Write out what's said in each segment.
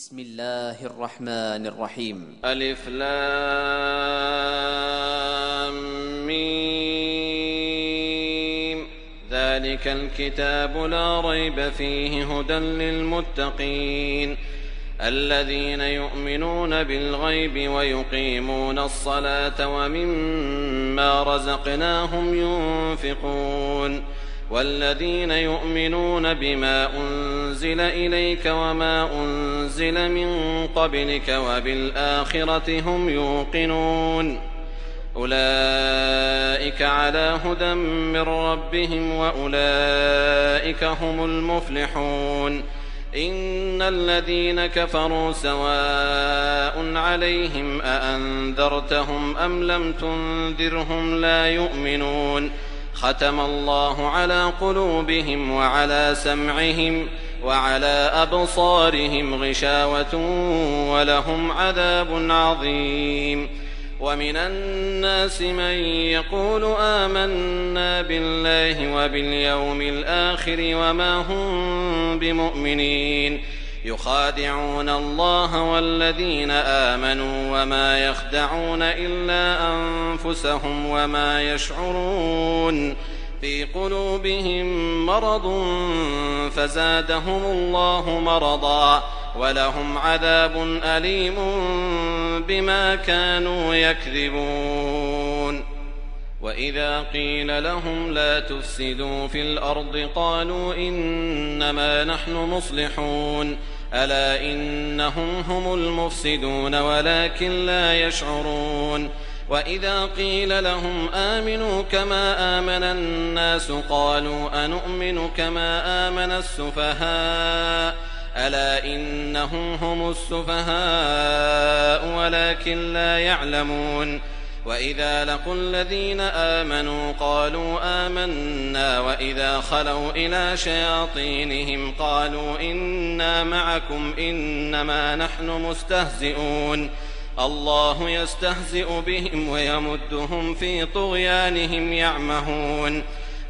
بسم الله الرحمن الرحيم. ألف لام ميم. ذلك الكتاب لا ريب فيه هدى للمتقين الذين يؤمنون بالغيب ويقيمون الصلاة ومما رزقناهم ينفقون والذين يؤمنون بما أنزل إليك وما أنزل من قبلك وبالآخرة هم يوقنون أولئك على هدى من ربهم وأولئك هم المفلحون. إن الذين كفروا سواء عليهم أأنذرتهم أم لم تنذرهم لا يؤمنون ختم الله على قلوبهم وعلى سمعهم وعلى أبصارهم غشاوة ولهم عذاب عظيم. ومن الناس من يقول آمنا بالله وباليوم الآخر وما هم بمؤمنين يخادعون الله والذين آمنوا وما يخدعون إلا أنفسهم وما يشعرون. في قلوبهم مرض فزادهم الله مرضا ولهم عذاب أليم بما كانوا يكذبون. وإذا قيل لهم لا تفسدوا في الأرض قالوا إنما نحن مصلحون ألا إنهم هم المفسدون ولكن لا يشعرون. وإذا قيل لهم آمنوا كما آمن الناس قالوا أنؤمن كما آمن السفهاء ألا إنهم هم السفهاء ولكن لا يعلمون. وإذا لقوا الذين آمنوا قالوا آمنا وإذا خلوا إلى شياطينهم قالوا إنا معكم إنما نحن مستهزئون الله يستهزئ بهم ويمدهم في طغيانهم يعمهون.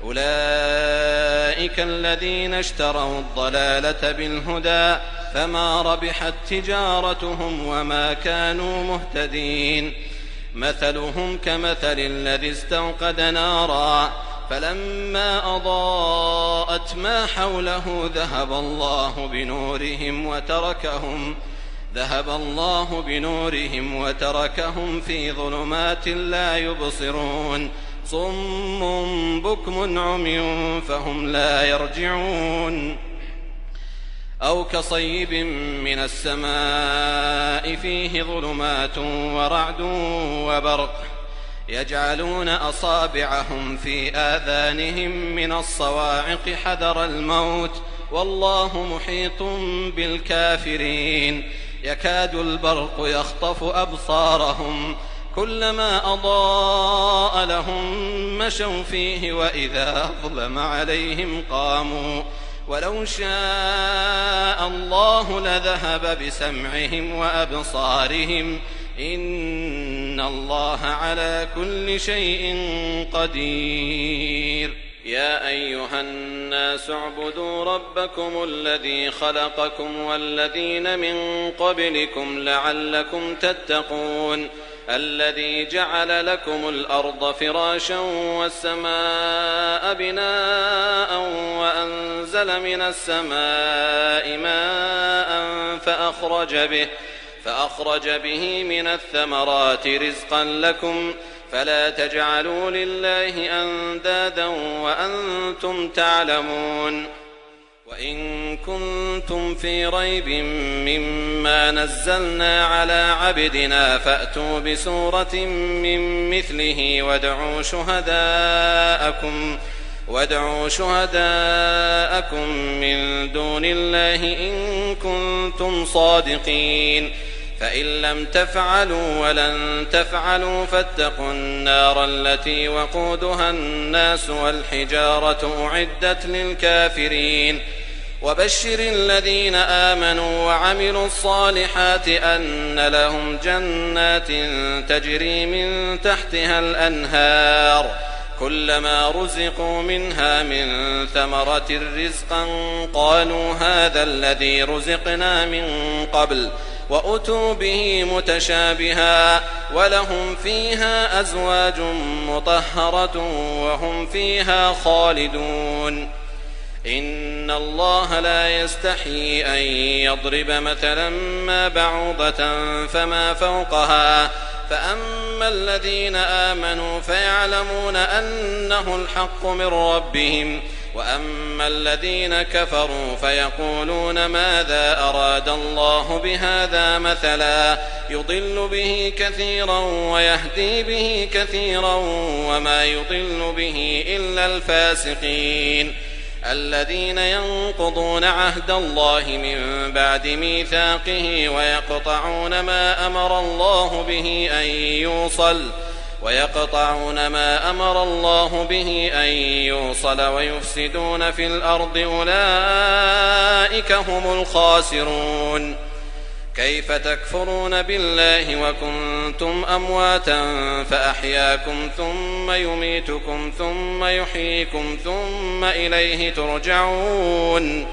أولئك الذين اشتروا الضلالة بالهدى فما ربحت تجارتهم وما كانوا مهتدين. مثلهم كمثل الذي استوقد نارا فلما أضاءت ما حوله ذهب الله بنورهم وتركهم في ظلمات لا يبصرون صم بكم عمي فهم لا يرجعون. أو كصيب من السماء فيه ظلمات ورعد وبرق يجعلون أصابعهم في آذانهم من الصواعق حذر الموت والله محيط بالكافرين. يكاد البرق يخطف أبصارهم كلما أضاء لهم مشوا فيه وإذا أظلم عليهم قاموا ولو شاء الله لذهب بسمعهم وأبصارهم إن الله على كل شيء قدير. يا أيها الناس اعبدوا ربكم الذي خلقكم والذين من قبلكم لعلكم تتقون الذي جعل لكم الأرض فراشا والسماء بناء وأنزل من السماء ماء فأخرج به من الثمرات رزقا لكم فلا تجعلوا لله أندادا وأنتم تعلمون. وإن كنتم في ريب مما نزلنا على عبدنا فأتوا بسورة من مثله وادعوا شهداءكم من دون الله إن كنتم صادقين فإن لم تفعلوا ولن تفعلوا فاتقوا النار التي وقودها الناس والحجارة أعدت للكافرين. وبشر الذين آمنوا وعملوا الصالحات أن لهم جنات تجري من تحتها الأنهار كلما رزقوا منها من ثمرة رزقا قالوا هذا الذي رزقنا من قبل وأتوا به متشابها ولهم فيها أزواج مطهرة وهم فيها خالدون. إن الله لا يستحيي أن يضرب مثلا ما بعوضة فما فوقها فأما الذين آمنوا فيعلمون أنه الحق من ربهم وأما الذين كفروا فيقولون ماذا أراد الله بهذا مثلا يضل به كثيرا ويهدي به كثيرا وما يضل به إلا الفاسقين الذين ينقضون عهد الله من بعد ميثاقه ويقطعون ما أمر الله به أن يوصل ويفسدون في الأرض أولئك هم الخاسرون. كيف تكفرون بالله وكنتم أمواتا فأحياكم ثم يميتكم ثم يحييكم ثم إليه ترجعون.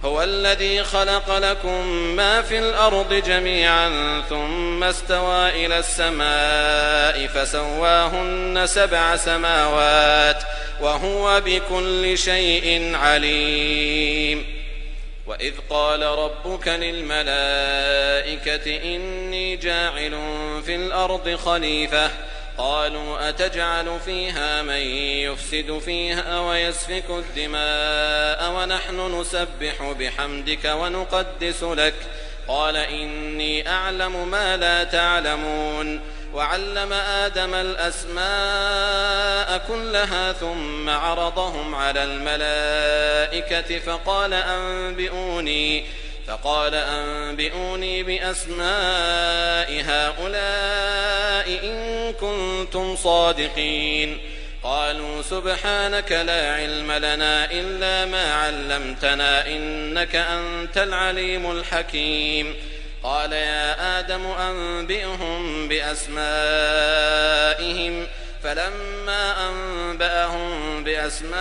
هو الذي خلق لكم ما في الأرض جميعا ثم استوى إلى السماء فسواهن 7 سماوات وهو بكل شيء عليم. وإذ قال ربك للملائكة إني جاعل في الأرض خليفة قالوا أتجعل فيها من يفسد فيها ويسفك الدماء ونحن نسبح بحمدك ونقدس لك قال إني أعلم ما لا تعلمون. وعلم آدم الأسماء كلها ثم عرضهم على الملائكة فقال أنبئوني بأسماء هؤلاء إن كنتم صادقين. قالوا سبحانك لا علم لنا إلا ما علمتنا إنك أنت العليم الحكيم. قال يا آدم أنبئهم بأسمائهم فلما أنبأهم بأسمائهم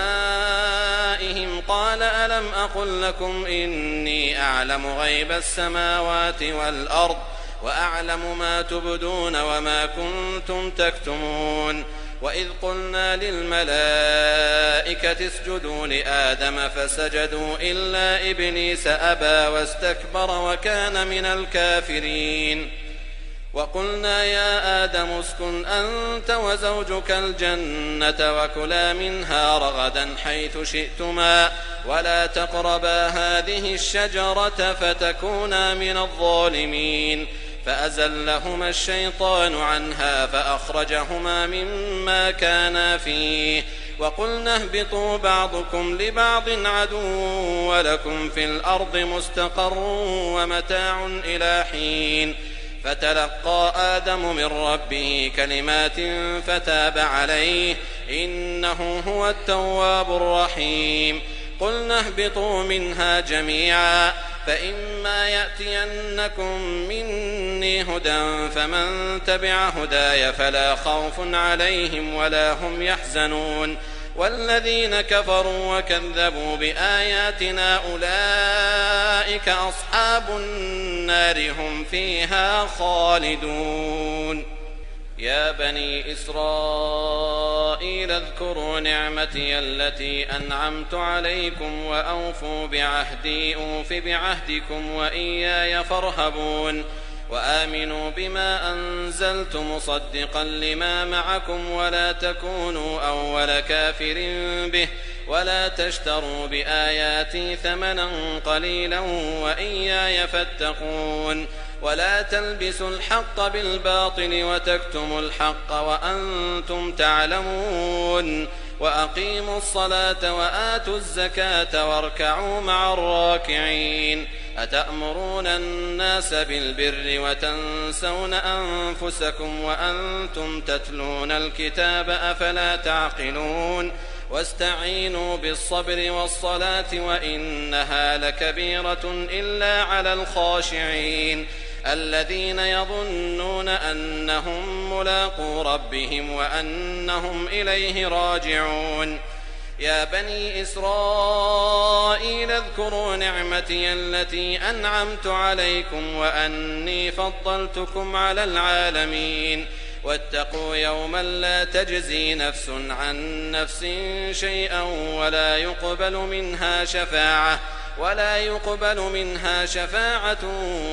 قال ألم أقل لكم إني أعلم غيب السماوات والأرض وأعلم ما تبدون وما كنتم تكتمون. وإذ قلنا للملائكة اسجدوا لآدم فسجدوا إلا إبليس أبى واستكبر وكان من الكافرين. وقلنا يا آدم اسكن أنت وزوجك الجنة وكلا منها رغدا حيث شئتما ولا تقربا هذه الشجرة فتكونا من الظالمين. فأزلهما الشيطان عنها فأخرجهما مما كانا فيه وقلنا اهبطوا بعضكم لبعض عدو ولكم في الأرض مستقر ومتاع إلى حين. فتلقى آدم من ربه كلمات فتاب عليه إنه هو التواب الرحيم. قلنا اهبطوا منها جميعا فإما يأتينكم مني هدى فمن تبع هداي فلا خوف عليهم ولا هم يحزنون. والذين كفروا وكذبوا بآياتنا أولئك أصحاب النار هم فيها خالدون. يا بني إسرائيل اذكروا نعمتي التي أنعمت عليكم وأوفوا بعهدي أوف بعهدكم وإياي فارهبون. وآمنوا بما أنزلت مصدقا لما معكم ولا تكونوا أول كافر به ولا تشتروا بآياتي ثمنا قليلا وإياي فاتقون. ولا تلبسوا الحق بالباطل وتكتموا الحق وأنتم تعلمون. وأقيموا الصلاة وآتوا الزكاة واركعوا مع الراكعين. أتأمرون الناس بالبر وتنسون أنفسكم وأنتم تتلون الكتاب أفلا تعقلون. واستعينوا بالصبر والصلاة وإنها لكبيرة إلا على الخاشعين الذين يظنون أنهم ملاقو ربهم وأنهم إليه راجعون. يا بني إسرائيل اذكروا نعمتي التي أنعمت عليكم وأني فضلتكم على العالمين. واتقوا يوما لا تجزي نفس عن نفس شيئا ولا يقبل منها شفاعة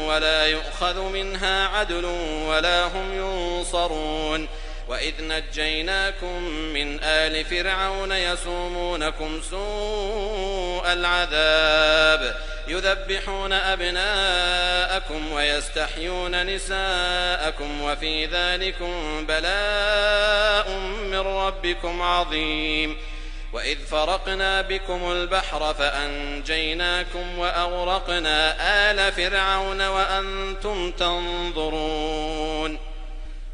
ولا يؤخذ منها عدل ولا هم ينصرون. وإذ نجيناكم من آل فرعون يسومونكم سوء العذاب يذبحون أبناءكم ويستحيون نساءكم وفي ذلكم بلاء من ربكم عظيم. وإذ فرقنا بكم البحر فأنجيناكم وأغرقنا آل فرعون وأنتم تنظرون.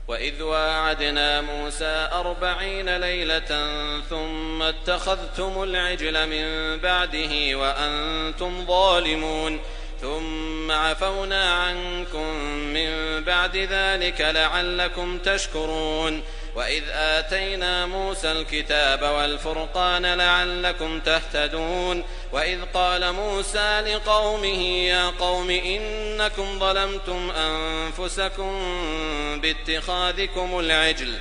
وإذ واعدنا موسى 40 ليلة ثم اتخذتم العجل من بعده وأنتم ظالمون ثم عفونا عنكم من بعد ذلك لعلكم تشكرون. وإذ آتينا موسى الكتاب والفرقان لعلكم تهتدون. وإذ قال موسى لقومه يا قوم إنكم ظلمتم أنفسكم باتخاذكم العجل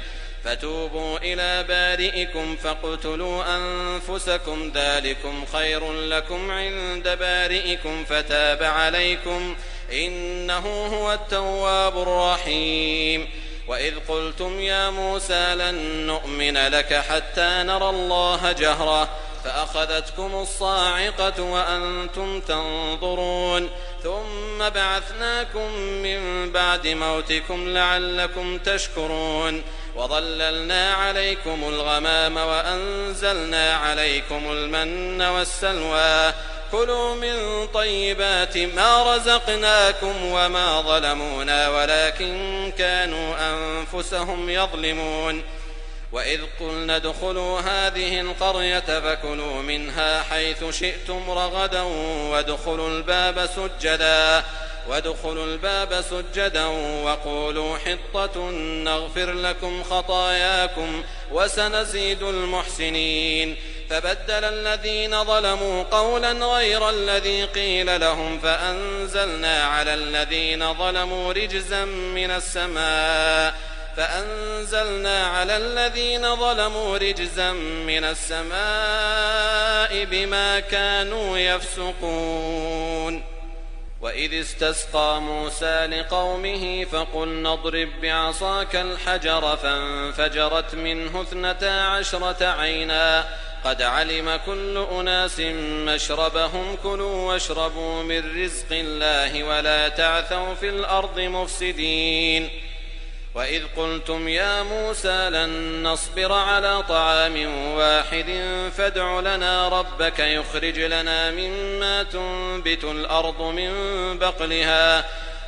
فتوبوا إلى بارئكم فاقتلوا أنفسكم ذلكم خير لكم عند بارئكم فتاب عليكم إنه هو التواب الرحيم. وإذ قلتم يا موسى لن نؤمن لك حتى نرى الله جهرة فأخذتكم الصاعقة وأنتم تنظرون ثم بعثناكم من بعد موتكم لعلكم تشكرون. وظللنا عليكم الغمام وأنزلنا عليكم المن والسلوى كلوا من طيبات ما رزقناكم وما ظلمونا ولكن كانوا أنفسهم يظلمون. وإذ قلنا ادخلوا هذه القرية فكلوا منها حيث شئتم رغدا وادخلوا الباب سجدا وقولوا حطة نغفر لكم خطاياكم وسنزيد المحسنين. فبدل الذين ظلموا قولا غير الذي قيل لهم فأنزلنا على الذين ظلموا رجزا من السماء بما كانوا يفسقون. وإذ استسقى موسى لقومه فقلنا اضرب بعصاك الحجر فانفجرت منه 12 عينا قد علم كل أناس مشربهم كلوا واشربوا من رزق الله ولا تعثوا في الأرض مفسدين. وإذ قلتم يا موسى لن نصبر على طعام واحد فادع لنا ربك يخرج لنا مما تنبت الأرض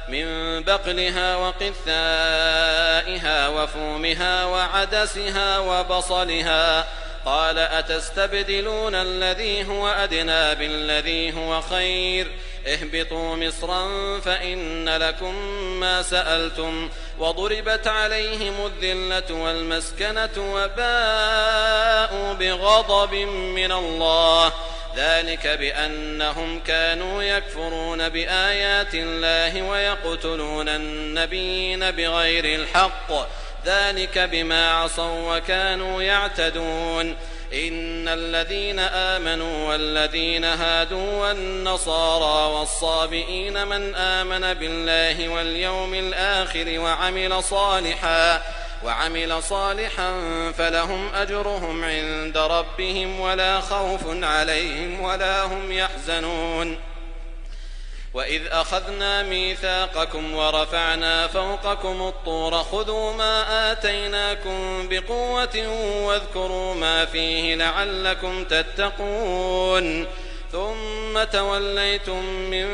من بقلها وقثائها وفومها وعدسها وبصلها قال أتستبدلون الذي هو أدنى بالذي هو خير اهبطوا مصرا فإن لكم ما سألتم وضربت عليهم الذلة والمسكنة وباءوا بغضب من الله ذلك بأنهم كانوا يكفرون بآيات الله ويقتلون النبيين بغير الحق ذلك بما عصوا وكانوا يعتدون. إن الذين آمنوا والذين هادوا والنصارى والصابئين من آمن بالله واليوم الآخر وعمل صالحا فلهم أجرهم عند ربهم ولا خوف عليهم ولا هم يحزنون. وإذ أخذنا ميثاقكم ورفعنا فوقكم الطور خذوا ما آتيناكم بقوة واذكروا ما فيه لعلكم تتقون ثم توليتم من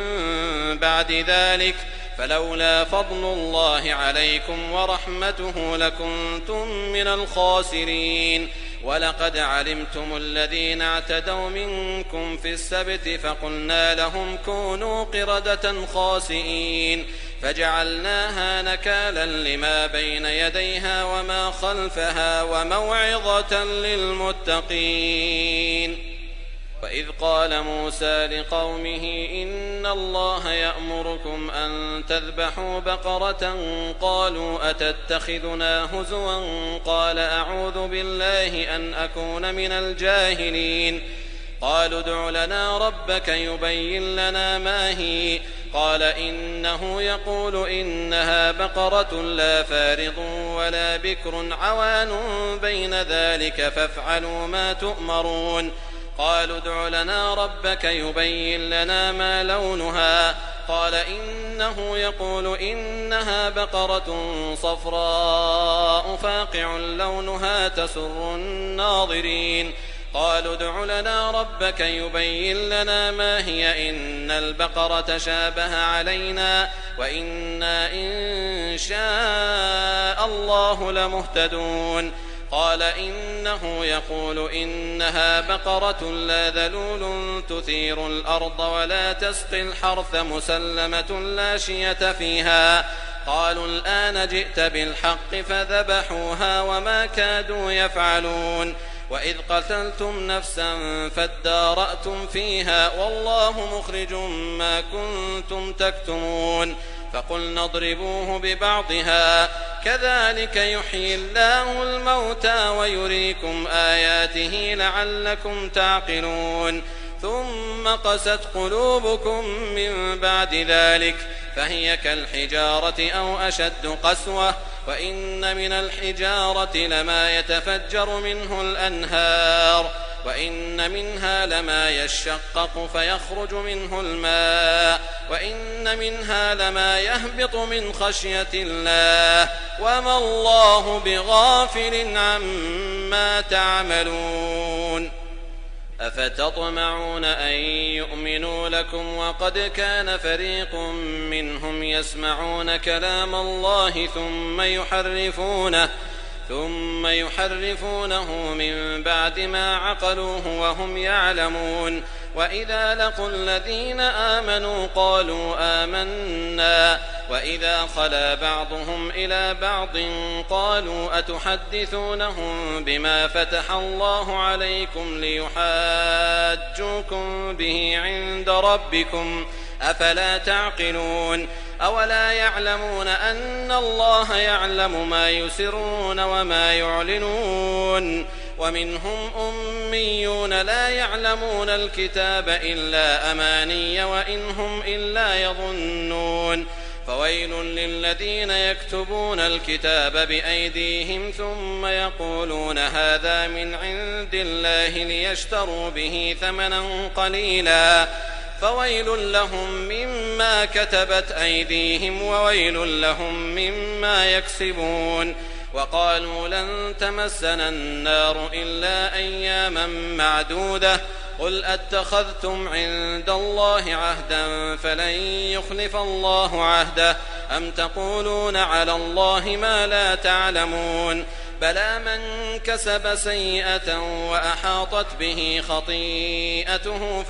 بعد ذلك فلولا فضل الله عليكم ورحمته لكنتم من الخاسرين. ولقد علمتم الذين اعتدوا منكم في السبت فقلنا لهم كونوا قردة خاسئين فجعلناها نكالا لما بين يديها وما خلفها وموعظة للمتقين. وإذ قال موسى لقومه إن الله يأمركم أن تذبحوا بقرة قالوا أتتخذنا هزوا قال أعوذ بالله أن أكون من الجاهلين. قالوا ادع لنا ربك يبين لنا ما هي قال إنه يقول إنها بقرة لا فارض ولا بكر عوان بين ذلك فافعلوا ما تؤمرون. قالوا ادع لنا ربك يبين لنا ما لونها قال إنه يقول إنها بقرة صفراء فاقع لونها تسر الناظرين. قالوا ادع لنا ربك يبين لنا ما هي إن البقرة شابه علينا وإنا إن شاء الله لمهتدون. قال إنه يقول إنها بقرة لا ذلول تثير الأرض ولا تسقي الحرث مسلمة لا شية فيها. قالوا الآن جئت بالحق فذبحوها وما كادوا يفعلون. وإذ قتلتم نفسا فادارأتم فيها والله مخرج ما كنتم تكتمون. فقلنا اضربوه ببعضها كذلك يحيي الله الموتى ويريكم آياته لعلكم تعقلون. ثم قست قلوبكم من بعد ذلك فهي كالحجارة أو أشد قسوة وإن من الحجارة لما يتفجر منه الأنهار وإن منها لما يشقق فيخرج منه الماء وإن منها لما يهبط من خشية الله وما الله بغافل عما تعملون. أفتطمعون أن يؤمنوا لكم وقد كان فريق منهم يسمعون كلام الله ثم يحرفونه من بعد ما عقلوه وهم يعلمون. وإذا لقوا الذين آمنوا قالوا آمنا وإذا خلا بعضهم إلى بعض قالوا أتحدثونهم بما فتح الله عليكم ليحاجوكم به عند ربكم أفلا تعقلون. أولا يعلمون أن الله يعلم ما يسرون وما يعلنون. ومنهم أميون لا يعلمون الكتاب إلا أماني وإن هم إلا يظنون. فويل للذين يكتبون الكتاب بأيديهم ثم يقولون هذا من عند الله ليشتروا به ثمنا قليلا فويل لهم مما كتبت أيديهم وويل لهم مما يكسبون. وقالوا لن تمسنا النار إلا أياما معدودة قل أتخذتم عند الله عهدا فلن يخلف الله عهده أم تقولون على الله ما لا تعلمون. بلى من كسب سيئة وأحاطت به خطيئته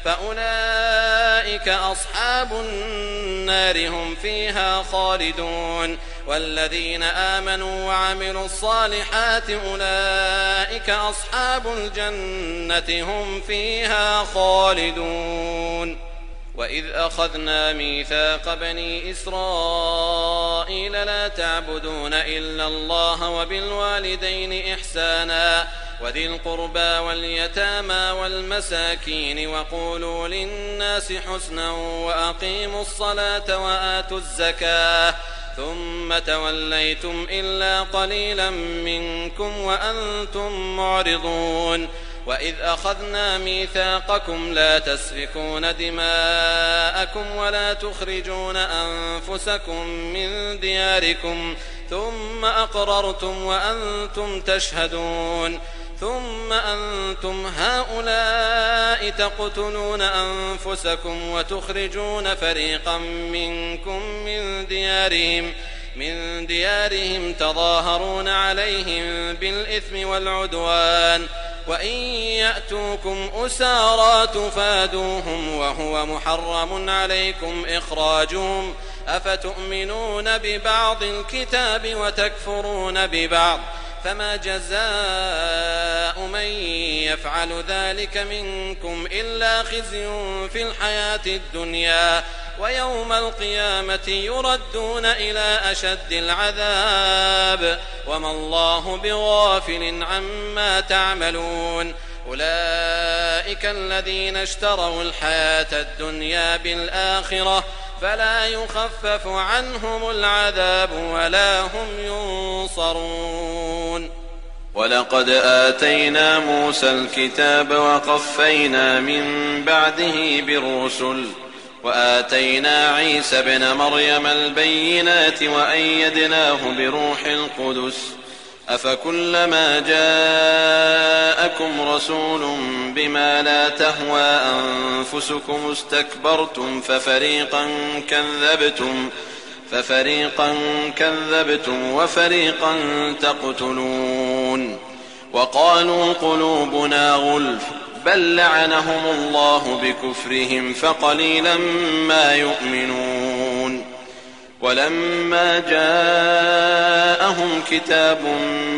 فأولئك أصحاب النار هم فيها خالدون. والذين آمنوا وعملوا الصالحات أولئك أصحاب الجنة هم فيها خالدون. وإذ أخذنا ميثاق بني إسرائيل لا تعبدون إلا الله وبالوالدين إحسانا وذي القربى واليتامى والمساكين وقولوا للناس حسنا وأقيموا الصلاة وآتوا الزكاة ثم توليتم إلا قليلا منكم وأنتم معرضون. وإذ أخذنا ميثاقكم لا تسفكون دماءكم ولا تخرجون أنفسكم من دياركم ثم أقررتم وأنتم تشهدون. ثم أنتم هؤلاء تقتلون أنفسكم وتخرجون فريقا منكم من ديارهم تظاهرون عليهم بالإثم والعدوان وإن يأتوكم أسارى تفادوهم وهو محرم عليكم إخراجهم أفتؤمنون ببعض الكتاب وتكفرون ببعض فما جزاء من يفعل ذلك منكم إلا خزي في الحياة الدنيا ويوم القيامة يردون إلى أشد العذاب وما الله بغافل عما تعملون أولئك الذين اشتروا الحياة الدنيا بالآخرة فلا يخفف عنهم العذاب ولا هم ينصرون. ولقد آتينا موسى الكتاب وقفينا من بعده بالرسل وآتينا عيسى ابن مريم البينات وأيدناه بروح القدس أفكلما جاءكم رسول بما لا تهوى أنفسكم استكبرتم ففريقا كذبتم وفريقا تقتلون وقالوا قلوبنا غلف بل لعنهم الله بكفرهم فقليلا ما يؤمنون ولما جاءهم كتاب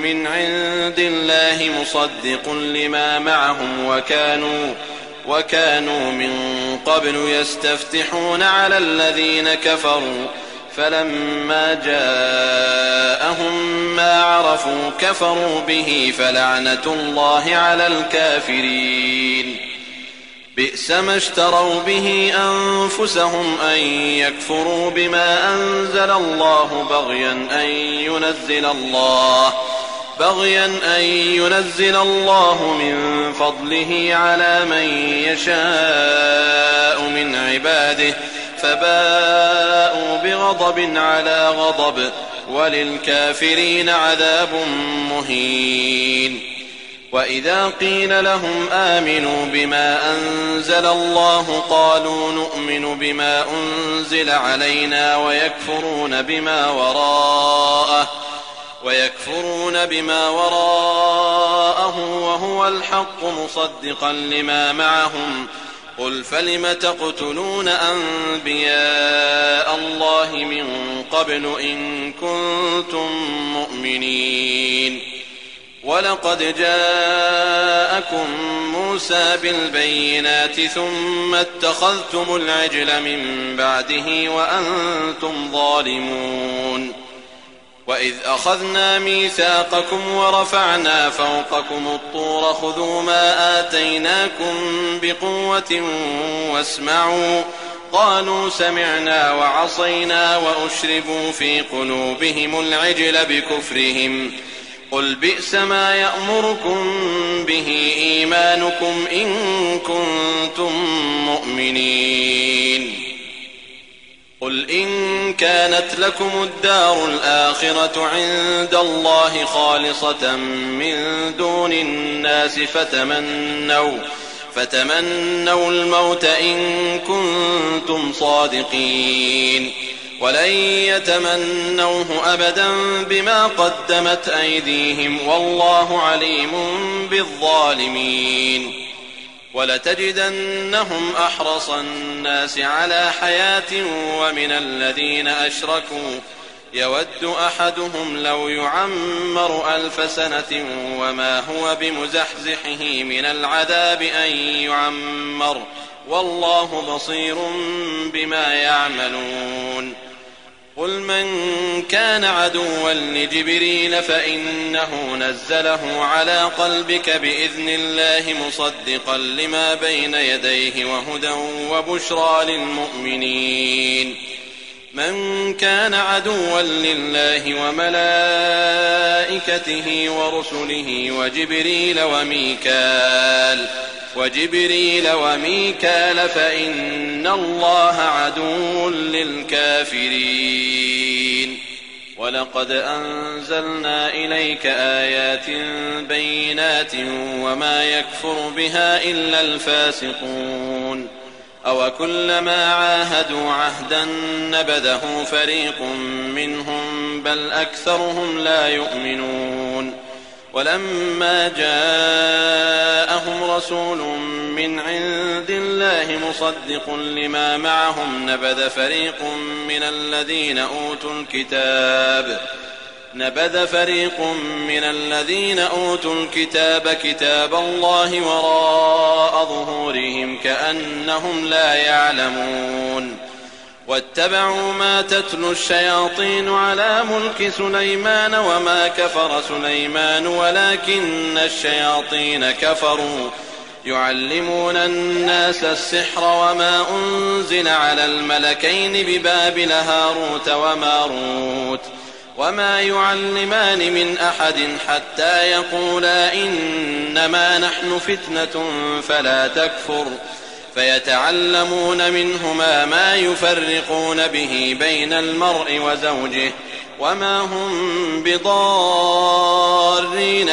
من عند الله مصدق لما معهم وكانوا من قبل يستفتحون على الذين كفروا فلما جاءهم ما عرفوا كفروا به فلعنة الله على الكافرين بئس ما اشتروا به أنفسهم أن يكفروا بما أنزل الله بغيا أن ينزل الله من فضله على من يشاء من عباده فباءوا بغضب على غضب وللكافرين عذاب مهين. وإذا قيل لهم آمنوا بما أنزل الله قالوا نؤمن بما أنزل علينا ويكفرون بما وراءه وهو الحق مصدقا لما معهم قل فلم تقتلون أنبياء الله من قبل إن كنتم مؤمنين ولقد جاءكم موسى بالبينات ثم اتخذتم العجل من بعده وأنتم ظالمون وإذ أخذنا ميثاقكم ورفعنا فوقكم الطور خذوا ما آتيناكم بقوة واسمعوا قالوا سمعنا وعصينا وأشربوا في قلوبهم العجل بكفرهم قل بئس ما يأمركم به إيمانكم إن كنتم مؤمنين قل إن كانت لكم الدار الآخرة عند الله خالصة من دون الناس فتمنوا الموت إن كنتم صادقين ولن يتمنوه أبدا بما قدمت أيديهم والله عليم بالظالمين ولتجدنهم أحرص الناس على حياة ومن الذين أشركوا يود أحدهم لو يعمر 1000 سنة وما هو بمزحزحه من العذاب أن يعمر والله بصير بما يعملون قل من كان عدوا لجبريل فإنه نزله على قلبك بإذن الله مصدقا لما بين يديه وهدى وبشرى للمؤمنين من كان عدوا لله وملائكته ورسله وجبريل وميكال فإن الله عدو للكافرين ولقد أنزلنا إليك آيات بينات وما يكفر بها إلا الفاسقون أوكلما عاهدوا عهدا نبذه فريق منهم بل أكثرهم لا يؤمنون ولما جاءهم رسول من عند الله مصدق لما معهم نبذ فريق من الذين أوتوا الكتاب كتاب الله وراء ظهورهم كأنهم لا يعلمون واتبعوا ما تتلو الشياطين على ملك سليمان وما كفر سليمان ولكن الشياطين كفروا يعلمون الناس السحر وما أنزل على الملكين ببابل هاروت وماروت وما يعلمان من أحد حتى يقولا إنما نحن فتنة فلا تكفر فيتعلمون منهما ما يفرقون به بين المرء وزوجه وما هم بضارين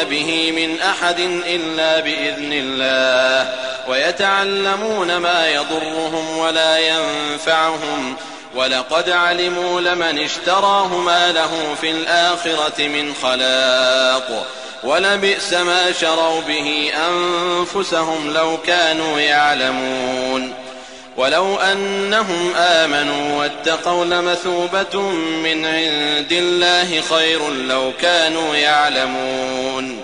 به من أحد إلا بإذن الله ويتعلمون ما يضرهم ولا ينفعهم ولقد علموا لمن اشتراه ما له في الآخرة من خلاق ولبئس ما شروا به أنفسهم لو كانوا يعلمون ولو أنهم آمنوا واتقوا لمثوبة من عند الله خير لو كانوا يعلمون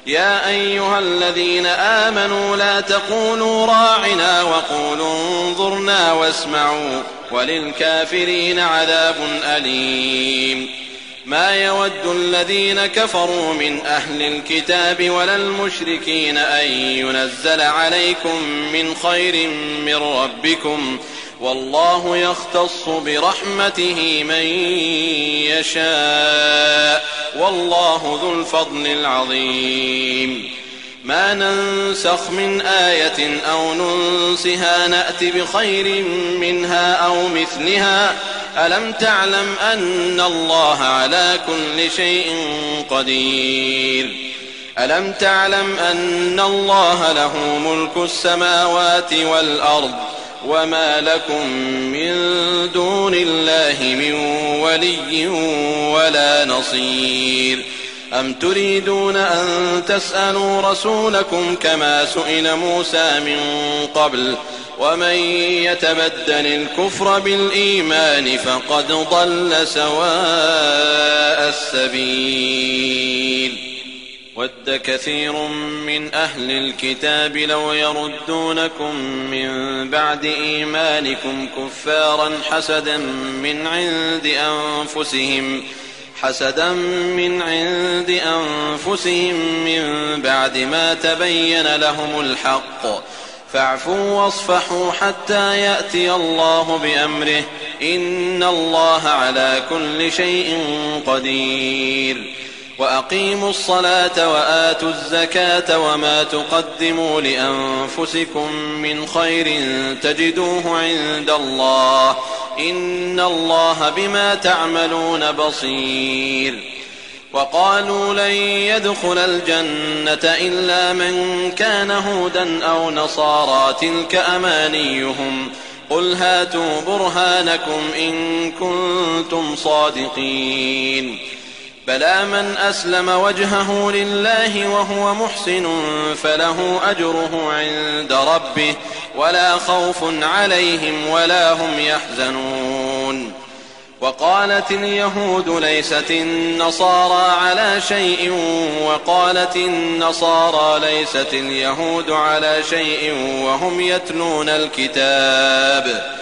يا أيها الذين آمنوا لا تقولوا راعنا وقولوا انظرنا واسمعوا وللكافرين عذاب أليم ما يود الذين كفروا من أهل الكتاب ولا المشركين أن ينزل عليكم من خير من ربكم والله يختص برحمته من يشاء والله ذو الفضل العظيم ما ننسخ من آية أو ننسها نأت بخير منها أو مثلها ألم تعلم أن الله على كل شيء قدير ألم تعلم أن الله له ملك السماوات والأرض وما لكم من دون الله من ولي ولا نصير أم تريدون أن تسألوا رسولكم كما سئل موسى من قبل ومن يتبدل الكفر بالإيمان فقد ضل سواء السبيل ود كثير من أهل الكتاب لو يردونكم من بعد إيمانكم كفارا حسدا من عند أنفسهم من بعد ما تبين لهم الحق فاعفوا واصفحوا حتى يأتي الله بأمره إن الله على كل شيء قدير وأقيموا الصلاة وآتوا الزكاة وما تقدموا لأنفسكم من خير تجدوه عند الله إن الله بما تعملون بصير وقالوا لن يدخل الجنة إلا من كان هودا أو نصارى تلك أمانيهم قل هاتوا برهانكم إن كنتم صادقين بلى من أسلم وجهه لله وهو محسن فله أجره عند ربه ولا خوف عليهم ولا هم يحزنون وقالت اليهود ليست النصارى على شيء وقالت النصارى ليست اليهود على شيء وهم يتلون الكتاب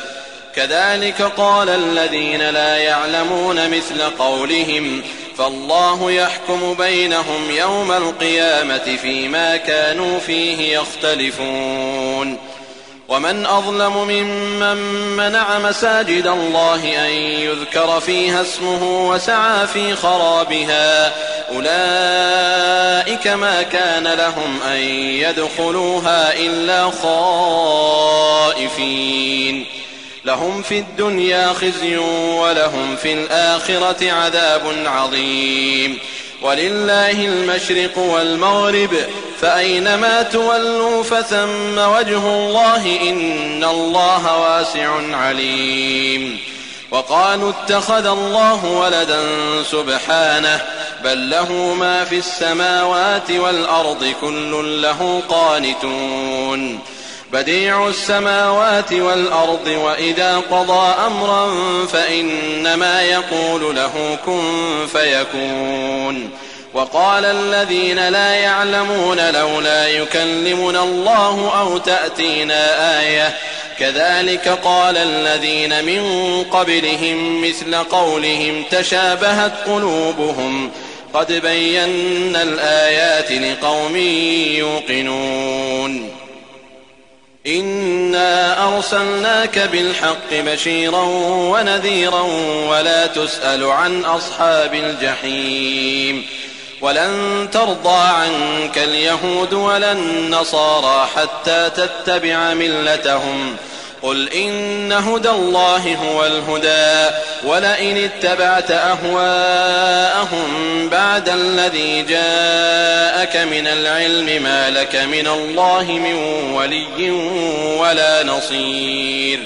كذلك قال الذين لا يعلمون مثل قولهم فالله يحكم بينهم يوم القيامة فيما كانوا فيه يختلفون ومن أظلم ممن منع مساجد الله أن يذكر فيها اسمه وسعى في خرابها أولئك ما كان لهم أن يدخلوها إلا خائفين لهم في الدنيا خزي ولهم في الآخرة عذاب عظيم ولله المشرق والمغرب فأينما تولوا فثم وجه الله إن الله واسع عليم وقالوا اتخذ الله ولدا سبحانه بل له ما في السماوات والأرض كل له قانتون بديع السماوات والأرض وإذا قضى أمرا فإنما يقول له كن فيكون وقال الذين لا يعلمون لولا يكلمنا الله أو تأتينا آية كذلك قال الذين من قبلهم مثل قولهم تشابهت قلوبهم قد بينا الآيات لقوم يوقنون إنا أرسلناك بالحق بشيرا ونذيرا ولا تسأل عن أصحاب الجحيم ولن ترضى عنك اليهود ولا النصارى حتى تتبع ملتهم قل إن هدى الله هو الهدى ولئن اتبعت أهواءهم بعد الذي جاءك من العلم ما لك من الله من ولي ولا نصير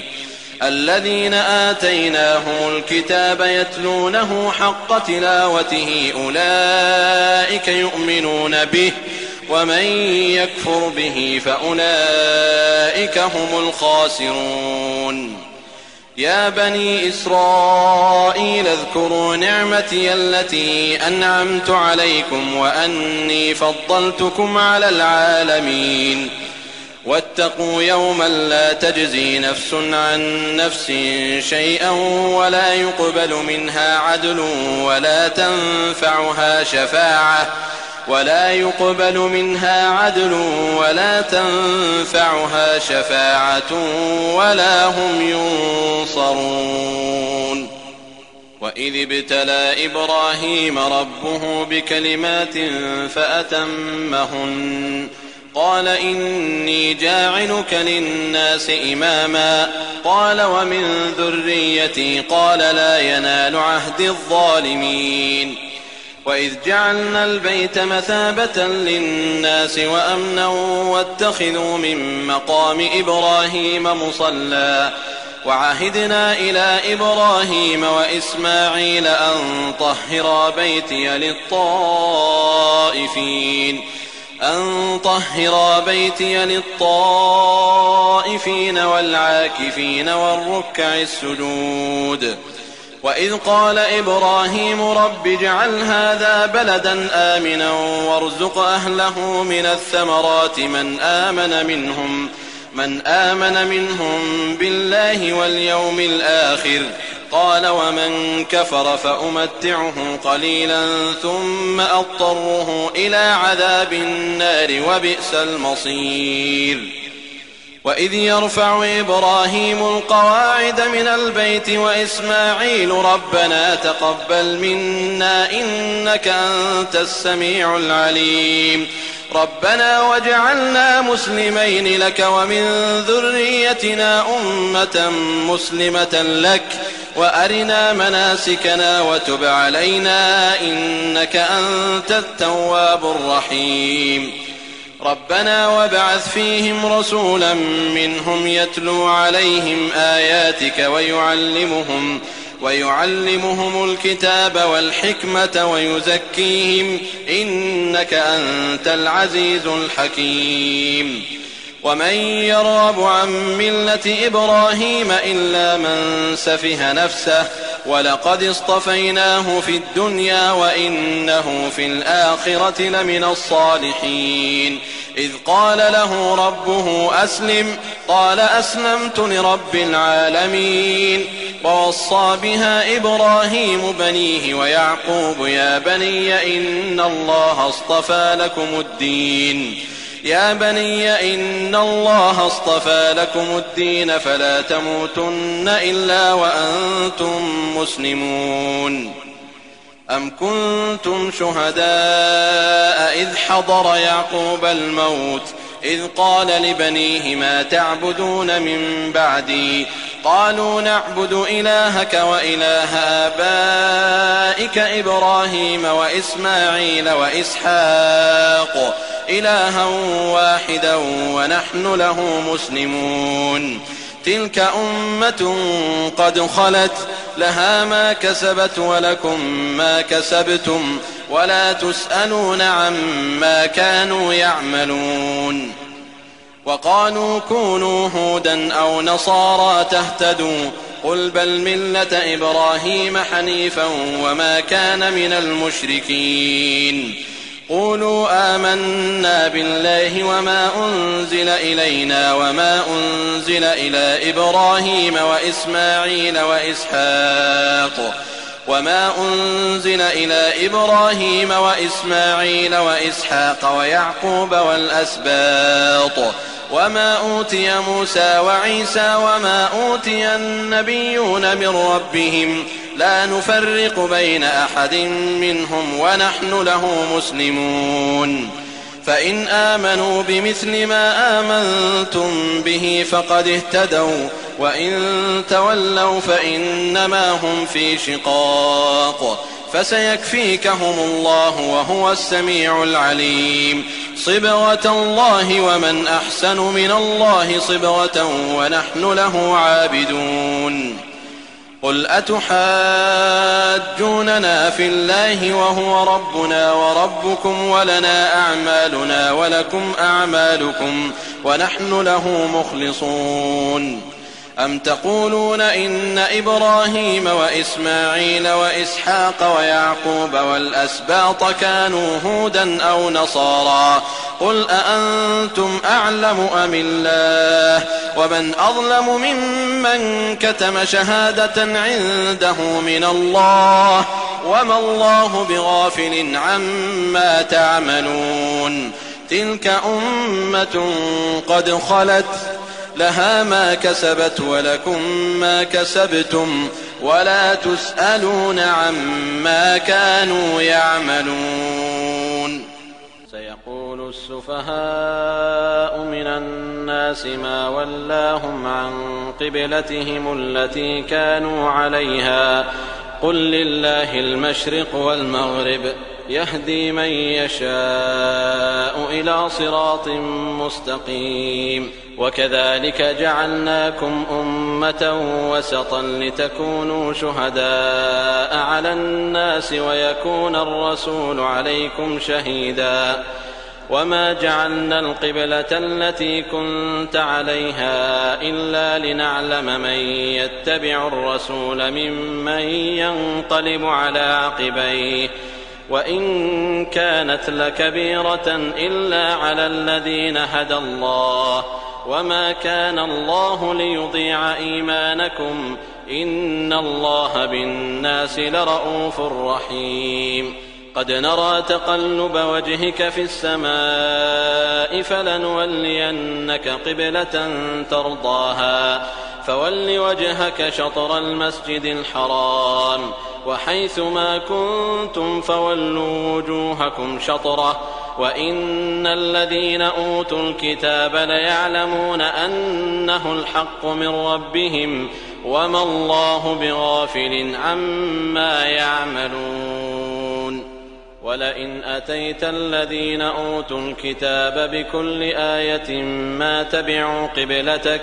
الذين آتيناهم الكتاب يتلونه حق تلاوته أولئك يؤمنون به ومن يكفر به فأولئك هم الخاسرون يا بني إسرائيل اذكروا نعمتي التي أنعمت عليكم وأني فضلتكم على العالمين واتقوا يوما لا تجزي نفس عن نفس شيئا ولا يقبل منها عدل ولا تنفعها شفاعة ولا هم ينصرون وإذ ابتلى إبراهيم ربه بكلمات فأتمهن قال إني جاعلك للناس إماما قال ومن ذريتي قال لا ينال عهد الظالمين وإذ جعلنا البيت مثابة للناس وأمنا واتخذوا من مقام إبراهيم مصلى وعهدنا إلى إبراهيم وإسماعيل أن طهرا بيتي للطائفين والعاكفين والركع السجود وإذ قال إبراهيم رب اجعل هذا بلدا آمنا وارزق أهله من الثمرات من آمن منهم بالله واليوم الآخر قال ومن كفر فأمتعه قليلا ثم أضطره إلى عذاب النار وبئس المصير وإذ يرفع إبراهيم القواعد من البيت وإسماعيل ربنا تقبل منا إنك أنت السميع العليم ربنا واجعلنا مسلمين لك ومن ذريتنا أمة مسلمة لك وأرنا مناسكنا وتب علينا إنك أنت التواب الرحيم ربنا وابعث فيهم رسولا منهم يتلو عليهم آياتك ويعلمهم الكتاب والحكمة ويزكيهم إنك أنت العزيز الحكيم ومن يرغب عن ملة إبراهيم إلا من سفه نفسه ولقد اصطفيناه في الدنيا وإنه في الآخرة لمن الصالحين إذ قال له ربه أسلم قال أسلمت لرب العالمين ووصى بها إبراهيم بنيه ويعقوب يا بني إن الله اصطفى لكم الدين فلا تموتن إلا وأنتم مسلمون أم كنتم شهداء إذ حضر يعقوب الموت إذ قال لبنيه ما تعبدون من بعدي قالوا نعبد إلهك وإله آبائك إبراهيم وإسماعيل وإسحاق إلها واحدا ونحن له مسلمون تلك أمة قد خلت لها ما كسبت ولكم ما كسبتم ولا تسألون عما كانوا يعملون. وقالوا كونوا هودا أو نصارى تهتدوا قل بل ملة إبراهيم حنيفا وما كان من المشركين. قولوا آمنا بالله وما أنزل إلينا وما أنزل إلى إبراهيم وإسحاق ويعقوب والأسباط وما أوتي موسى وعيسى وما أوتي النبيون من ربهم لا نفرق بين أحد منهم ونحن له مسلمون. فإن آمنوا بمثل ما آمنتم به فقد اهتدوا وإن تولوا فإنما هم في شقاق فسيكفيكهم الله وهو السميع العليم. صبغة الله ومن أحسن من الله صبغة ونحن له عابدون. قل أتحاجوننا في الله وهو ربنا وربكم ولنا أعمالنا ولكم أعمالكم ونحن له مخلصون. أم تقولون إن إبراهيم وإسماعيل وإسحاق ويعقوب والأسباط كانوا هودا أو نصارى قل أأنتم أعلم أم الله ومن أظلم ممن كتم شهادة عنده من الله وما الله بغافل عما تعملون. تلك أمة قد خلت لها ما كسبت ولكم ما كسبتم ولا تسألون عما كانوا يعملون. سيقول السفهاء من الناس ما ولاهم عن قبلتهم التي كانوا عليها قل لله المشرق والمغرب يهدي من يشاء إلى صراط مستقيم. وكذلك جعلناكم أمة وسطا لتكونوا شهداء على الناس ويكون الرسول عليكم شهيدا. وما جعلنا القبلة التي كنت عليها إلا لنعلم من يتبع الرسول ممن ينقلب على عقبيه وإن كانت لكبيرة إلا على الذين هدى الله وما كان الله ليضيع إيمانكم إن الله بالناس لرءوف رحيم. قد نرى تقلب وجهك في السماء فلنولينك قبلة ترضاها فول وجهك شطر المسجد الحرام وحيث ما كنتم فولوا وجوهكم شطره وإن الذين أوتوا الكتاب ليعلمون أنه الحق من ربهم وما الله بغافل عما يعملون. ولئن أتيت الذين أوتوا الكتاب بكل آية ما تبعوا قبلتك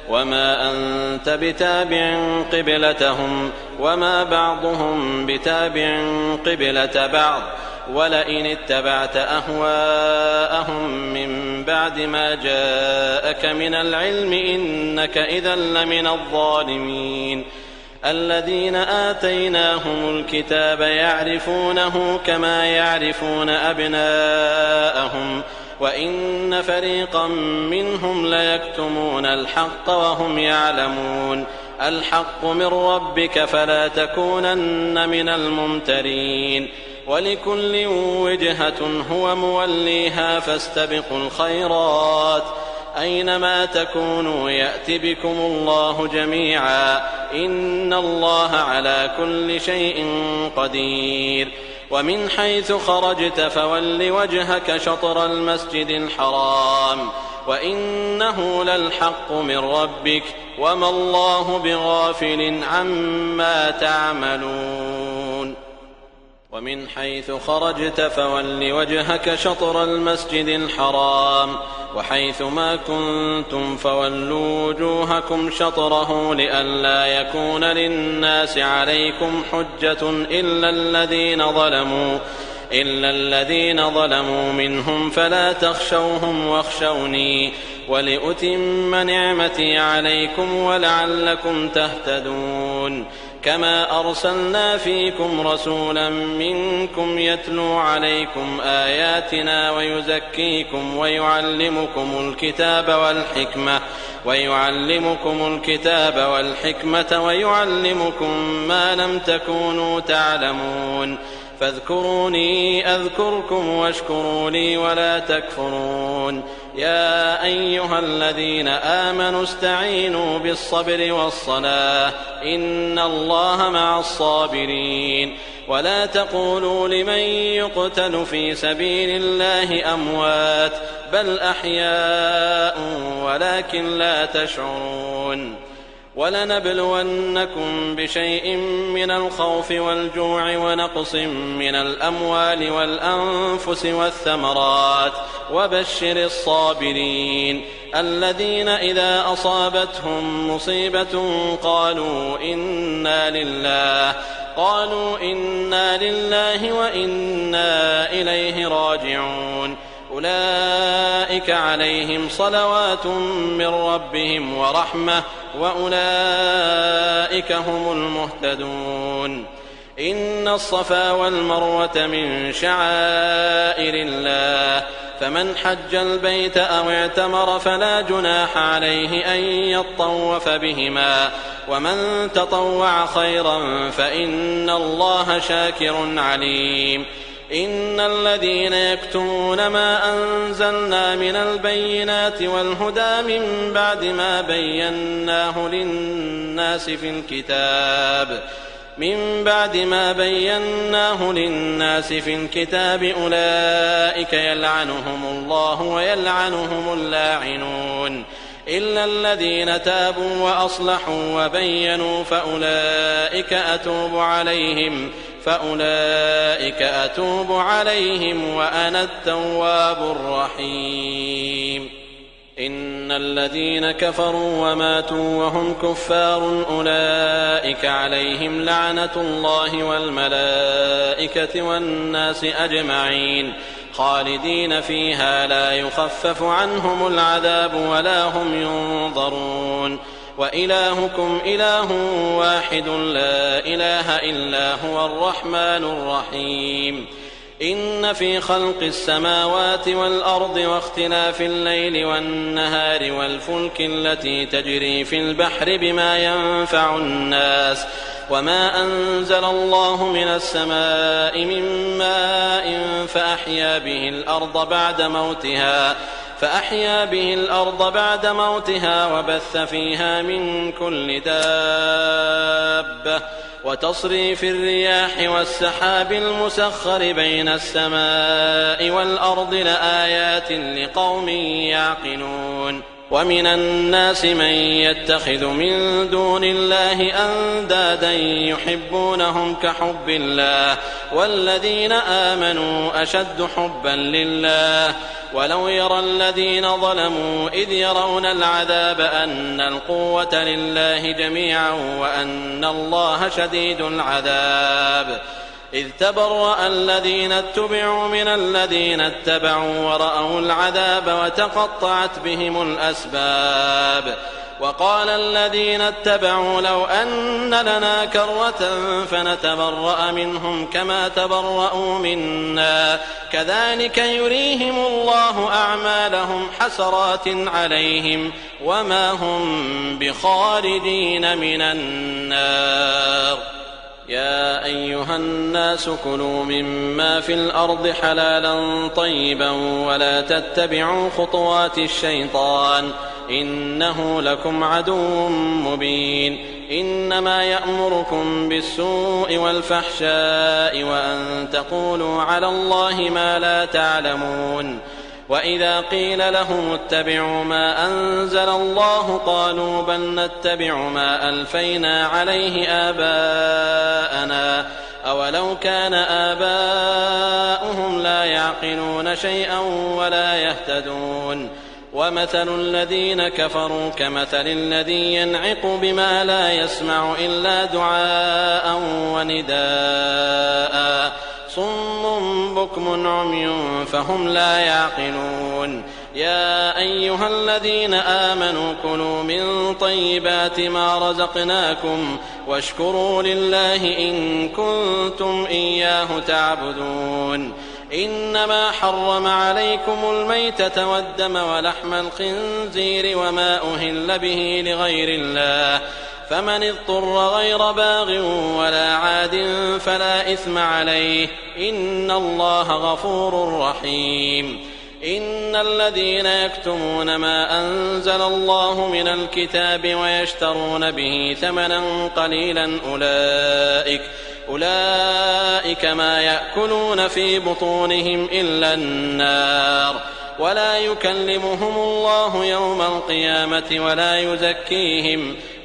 وما أنت بتابع قبلتهم وما بعضهم بتابع قبلة بعض ولئن اتبعت أهواءهم من بعد ما جاءك من العلم إنك إذا لمن الظالمين. الذين آتيناهم الكتاب يعرفونه كما يعرفون أبناءهم وإن فريقا منهم ليكتمون الحق وهم يعلمون. الحق من ربك فلا تكونن من الممترين. ولكل وجهة هو موليها فاستبقوا الخيرات أينما تكونوا يأت بكم الله جميعا إن الله على كل شيء قدير. ومن حيث خرجت فول وجهك شطر المسجد الحرام وإنه للحق من ربك وما الله بغافل عما تعملون. ومن حيث خرجت فول وجهك شطر المسجد الحرام وحيث ما كنتم فولوا وجوهكم شطره لئلا يكون للناس عليكم حجة إلا الذين ظلموا منهم فلا تخشوهم واخشوني ولأتم نعمتي عليكم ولعلكم تهتدون كما أرسلنا فيكم رسولا منكم يتلو عليكم آياتنا ويزكيكم ويعلمكم الكتاب والحكمة ويعلمكم ما لم تكونوا تعلمون فاذكروني أذكركم واشكروا لي ولا تكفرون يا أيها الذين آمنوا استعينوا بالصبر والصلاة إن الله مع الصابرين ولا تقولوا لمن يقتل في سبيل الله أموات بل أحياء ولكن لا تشعرون ولنبلونكم بشيء من الخوف والجوع ونقص من الأموال والأنفس والثمرات وبشر الصابرين الذين إذا أصابتهم مصيبة قالوا إنا لله وإنا إليه راجعون أولئك عليهم صلوات من ربهم ورحمة وأولئك هم المهتدون إن الصفا والمروة من شعائر الله فمن حج البيت أو اعتمر فلا جناح عليه أن يطوف بهما ومن تطوع خيرا فإن الله شاكر عليم إن الذين يكتمون ما أنزلنا من البينات والهدى من بعد ما بيناه للناس في الكتاب أولئك يلعنهم الله ويلعنهم اللاعنون إلا الذين تابوا وأصلحوا وبينوا فأولئك أتوب عليهم وأنا التواب الرحيم إن الذين كفروا وماتوا وهم كفار أولئك عليهم لعنة الله والملائكة والناس أجمعين خالدين فيها لا يخفف عنهم العذاب ولا هم ينظرون وإلهكم إله واحد لا إله إلا هو الرحمن الرحيم إن في خلق السماوات والأرض واختلاف الليل والنهار والفلك التي تجري في البحر بما ينفع الناس وما أنزل الله من السماء من ماء فأحيا به الأرض بعد موتها وبث فيها من كل دابة وتصريف الرياح والسحاب المسخر بين السماء والأرض لآيات لقوم يعقلون ومن الناس من يتخذ من دون الله أندادا يحبونهم كحب الله والذين آمنوا أشد حبا لله ولو يرى الذين ظلموا إذ يرون العذاب أن القوة لله جميعا وأن الله شديد العذاب إذ تبرأ الذين اتبعوا من الذين اتبعوا ورأوا العذاب وتقطعت بهم الأسباب وقال الذين اتبعوا لو أن لنا كرة فنتبرأ منهم كما تبرأوا منا كذلك يريهم الله أعمالهم حسرات عليهم وما هم بخارجين من النار يا أيها الناس كلوا مما في الأرض حلالا طيبا ولا تتبعوا خطوات الشيطان إنه لكم عدو مبين إنما يأمركم بالسوء والفحشاء وأن تقولوا على الله ما لا تعلمون وإذا قيل لهم اتبعوا ما أنزل الله قالوا بل نتبع ما ألفينا عليه آباءنا أولو كان آباؤهم لا يعقلون شيئا ولا يهتدون ومثل الذين كفروا كمثل الذي ينعق بما لا يسمع إلا دعاء ونداء صم بكم عمي فهم لا يعقلون يا أيها الذين آمنوا كلوا من طيبات ما رزقناكم واشكروا لله إن كنتم إياه تعبدون إنما حرم عليكم الميتة والدم ولحم الخنزير وما أهل به لغير الله فمن اضطر غير باغ ولا عاد فلا إثم عليه إن الله غفور رحيم إن الذين يكتمون ما أنزل الله من الكتاب ويشترون به ثمنا قليلا أولئك ما يأكلون في بطونهم إلا النار ولا يكلمهم الله يوم القيامة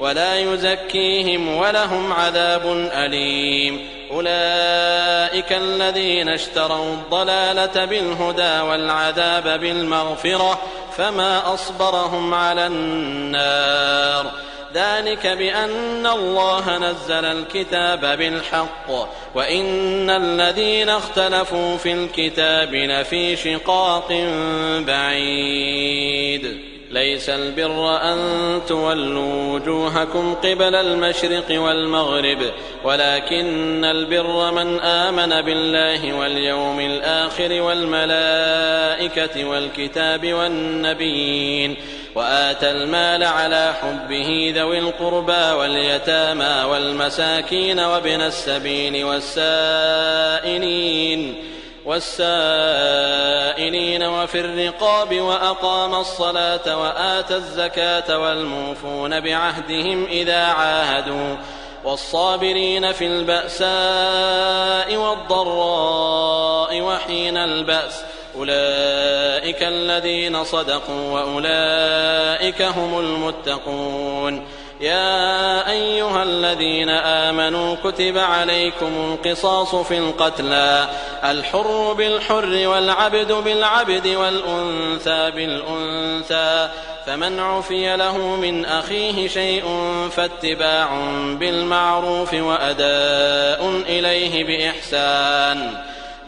ولا يزكيهم ولهم عذاب أليم أولئك الذين اشتروا الضلالة بالهدى والعذاب بالمغفرة فما أصبرهم على النار ذلك بأن الله نزل الكتاب بالحق وإن الذين اختلفوا في الكتاب لفي شقاق بعيد ليس البر أن تولوا وجوهكم قبل المشرق والمغرب ولكن البر من آمن بالله واليوم الآخر والملائكة والكتاب والنبيين وآتى المال على حبه ذوي القربى واليتامى والمساكين وابن السبيل والسائلين وفي الرقاب وأقام الصلاة وآتى الزكاة والموفون بعهدهم إذا عاهدوا والصابرين في البأساء والضراء وحين البأس أولئك الذين صدقوا وأولئك هم المتقون يا أيها الذين آمنوا كتب عليكم القصاص في القتلى الحر بالحر والعبد بالعبد والأنثى بالأنثى فمن عفي له من أخيه شيء فاتباع بالمعروف وأداء إليه بإحسان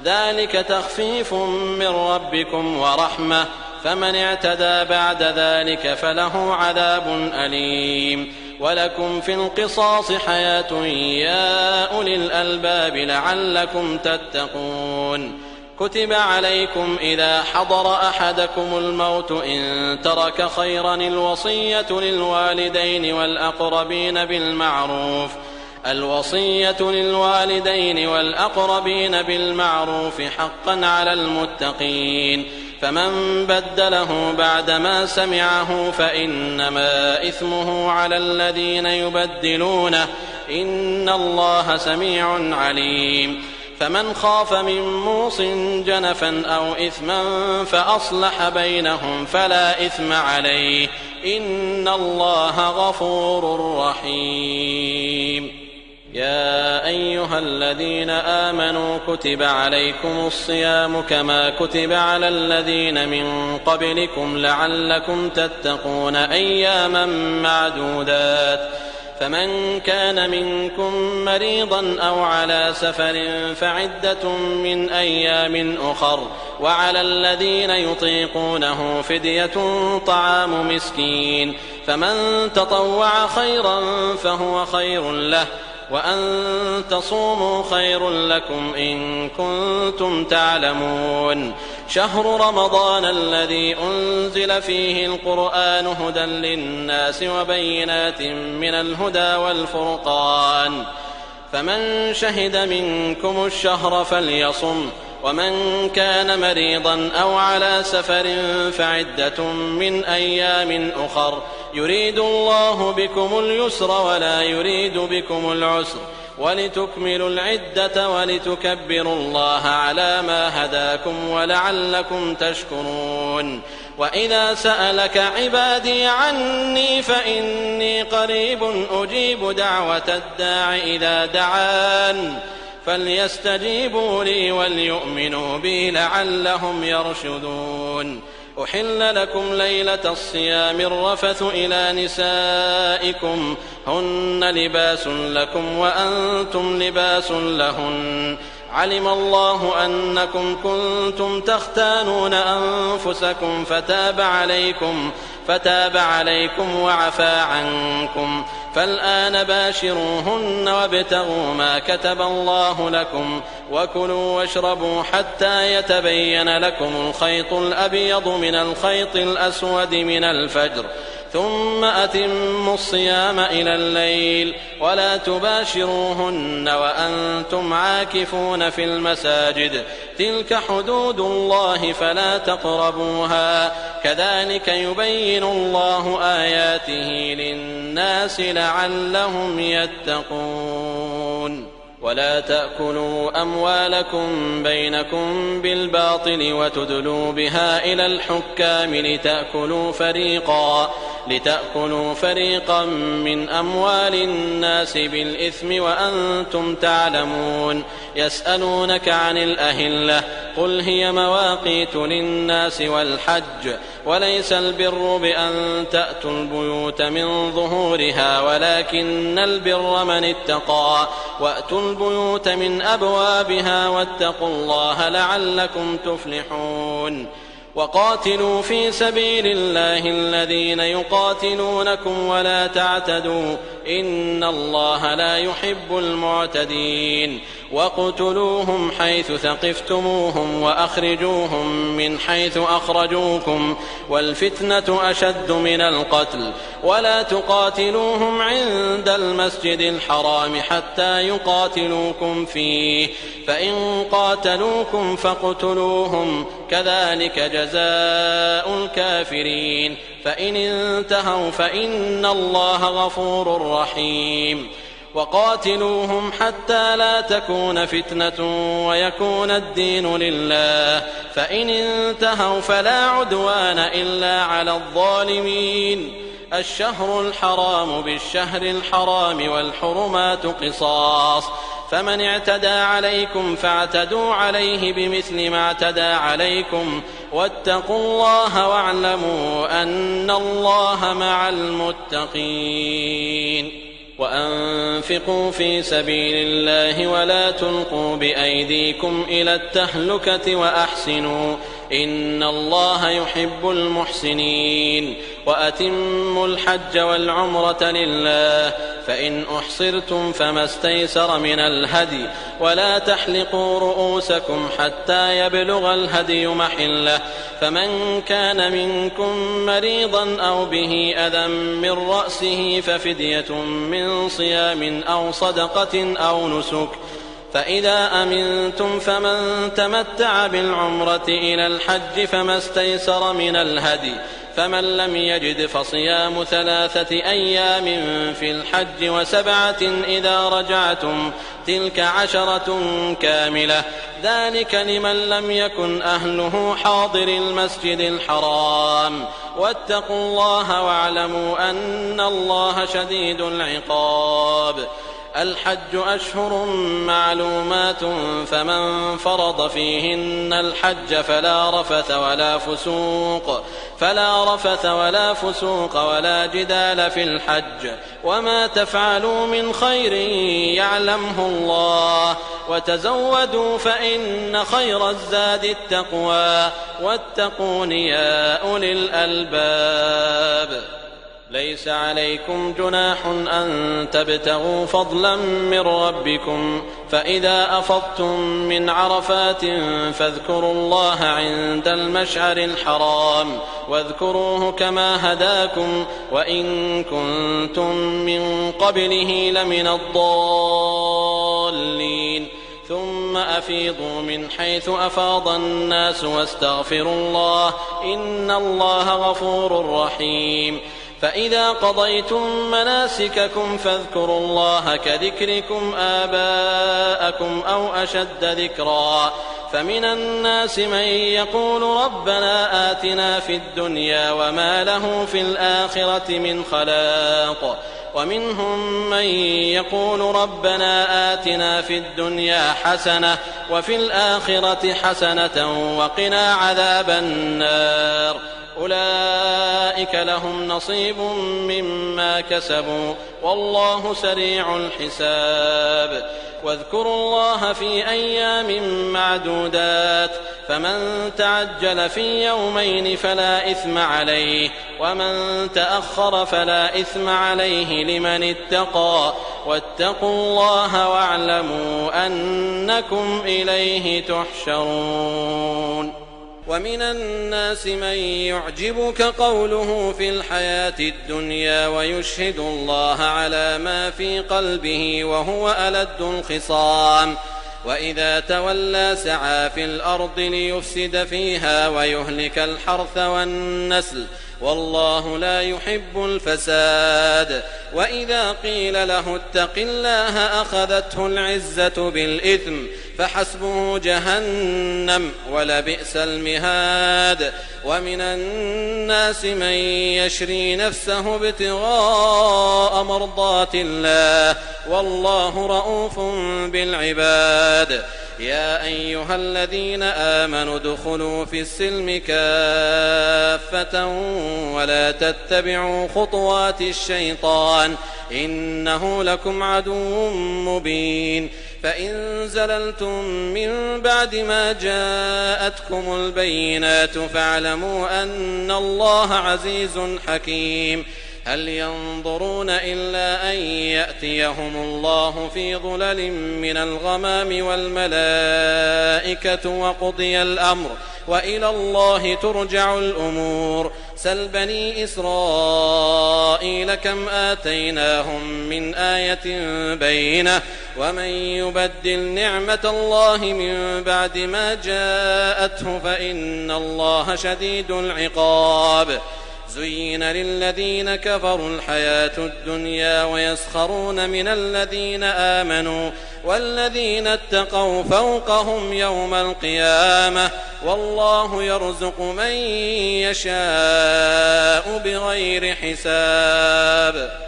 ذلك تخفيف من ربكم ورحمة فمن اعتدى بعد ذلك فله عذاب أليم ولكم في القصاص حياة يا أولي الألباب لعلكم تتقون كتب عليكم إذا حضر أحدكم الموت إن ترك خيرا الوصية للوالدين والأقربين بالمعروف حقا على المتقين فمن بدله بعدما سمعه فإنما إثمه على الذين يبدلونه إن الله سميع عليم فمن خاف من موص جنفا أو إثما فأصلح بينهم فلا إثم عليه إن الله غفور رحيم يا أيها الذين آمنوا كتب عليكم الصيام كما كتب على الذين من قبلكم لعلكم تتقون أياما معدودات فمن كان منكم مريضا أو على سفر فعدة من أيام أخر وعلى الذين يطيقونه فدية طعام مسكين فمن تطوع خيرا فهو خير له وأن تصوموا خير لكم إن كنتم تعلمون شهر رمضان الذي أنزل فيه القرآن هدى للناس وبينات من الهدى والفرقان فمن شهد منكم الشهر فليصم ومن كان مريضا أو على سفر فعدة من أيام أخر يريد الله بكم اليسر ولا يريد بكم العسر ولتكملوا العدة ولتكبروا الله على ما هداكم ولعلكم تشكرون وإذا سألك عبادي عني فإني قريب أجيب دعوة الداع إذا دعان فليستجيبوا لي وليؤمنوا بي لعلهم يرشدون أحل لكم ليلة الصيام الرفث إلى نسائكم هن لباس لكم وأنتم لباس لهن علم الله أنكم كنتم تختانون أنفسكم فتاب عليكم وعفى عنكم، فالآن باشروهن وابتغوا ما كتب الله لكم، وكلوا واشربوا حتى يتبين لكم الخيط الأبيض من الخيط الأسود من الفجر، ثم أتموا الصيام إلى الليل، ولا تباشروهن وأنتم عاكفون في المساجد، تلك حدود الله فلا تقربوها، كذلك يبين الله آياته للناس لعلهم يتقون. ولا تأكلوا أموالكم بينكم بالباطل وتدلوا بها إلى الحكام لتأكلوا فريقا من أموال الناس بالإثم وأنتم تعلمون. يسألونك عن الأهلة، قل هي مواقيت للناس والحج، وليس البر بأن تأتوا البيوت من ظهورها، ولكن البر من اتقى، وأتوا البيوت من أبوابها، واتقوا الله لعلكم تفلحون. وقاتلوا في سبيل الله الذين يقاتلونكم ولا تعتدوا، إن الله لا يحب المعتدين. واقتلوهم حيث ثقفتموهم وأخرجوهم من حيث أخرجوكم، والفتنة أشد من القتل، ولا تقاتلوهم عند المسجد الحرام حتى يقاتلوكم فيه، فإن قاتلوكم فاقتلوهم، كذلك جزاء الكافرين، فإن انتهوا فإن الله غفور رحيم. وقاتلوهم حتى لا تكون فتنة ويكون الدين لله، فإن انتهوا فلا عدوان إلا على الظالمين. الشهر الحرام بالشهر الحرام والحرمات قصاص، فمن اعتدى عليكم فاعتدوا عليه بمثل ما اعتدى عليكم، واتقوا الله واعلموا أن الله مع المتقين. وأنفقوا في سبيل الله ولا تلقوا بأيديكم إلى التهلكة وأحسنوا، إن الله يحب المحسنين. وأتموا الحج والعمرة لله، فإن أحصرتم فما استيسر من الهدي، ولا تحلقوا رؤوسكم حتى يبلغ الهدي محله، فمن كان منكم مريضا أو به أذى من رأسه ففدية من صيام أو صدقة أو نسك، فإذا أمنتم فمن تمتع بالعمرة إلى الحج فما استيسر من الهدي، فمن لم يجد فصيام 3 أيام في الحج و7 إذا رجعتم، تلك 10 كاملة، ذلك لمن لم يكن أهله حاضر المسجد الحرام. واتقوا الله واعلموا أن الله شديد العقاب. الحج أشهر معلومات، فمن فرض فيهن الحج فلا رفث ولا فسوق ولا جدال في الحج، وما تفعلوا من خير يعلمه الله، وتزودوا فإن خير الزاد التقوى، واتقون يا أولي الألباب. ليس عليكم جناح أن تبتغوا فضلا من ربكم، فإذا أفضتم من عرفات فاذكروا الله عند المشعر الحرام، واذكروه كما هداكم، وإن كنتم من قبله لمن الضالين. ثم أفيضوا من حيث أفاض الناس واستغفروا الله، إن الله غفور رحيم. فإذا قضيتم مناسككم فاذكروا الله كذكركم آباءكم أو أشد ذكرا، فمن الناس من يقول ربنا آتنا في الدنيا وما له في الآخرة من خلاق، ومنهم من يقول ربنا آتنا في الدنيا حسنة وفي الآخرة حسنة وقنا عذاب النار. أولئك لهم نصيب مما كسبوا والله سريع الحساب. واذكروا الله في أيام معدودات فمن تعجل في يومين فلا إثم عليه ومن تأخر فلا إثم عليه لمن اتقى واتقوا الله واعلموا أنكم إليه تحشرون. ومن الناس من يعجبك قوله في الحياة الدنيا ويشهد الله على ما في قلبه وهو ألد الخصام وإذا تولى سعى في الأرض ليفسد فيها ويهلك الحرث والنسل والله لا يحب الفساد. وإذا قيل له اتق الله أخذته العزة بالإثم فحسبه جهنم ولبئس المهاد. ومن الناس من يشري نفسه ابتغاء مرضات الله والله رؤوف بالعباد. يا أيها الذين آمنوا ادخلوا في السلم كافة ولا تتبعوا خطوات الشيطان إنه لكم عدو مبين. فإن زللتم من بعد ما جاءتكم البينات فاعلموا أن الله عزيز حكيم. هل ينظرون إلا أن يأتيهم الله في ظلل من الغمام والملائكة وقضي الأمر وإلى الله ترجع الأمور. سل بني إسرائيل كم آتيناهم من آية بينة ومن يبدل نعمة الله من بعد ما جاءته فإن الله شديد العقاب. زين للذين كفروا الحياة الدنيا ويسخرون من الذين آمنوا والذين اتقوا فوقهم يوم القيامة والله يرزق من يشاء بغير حساب.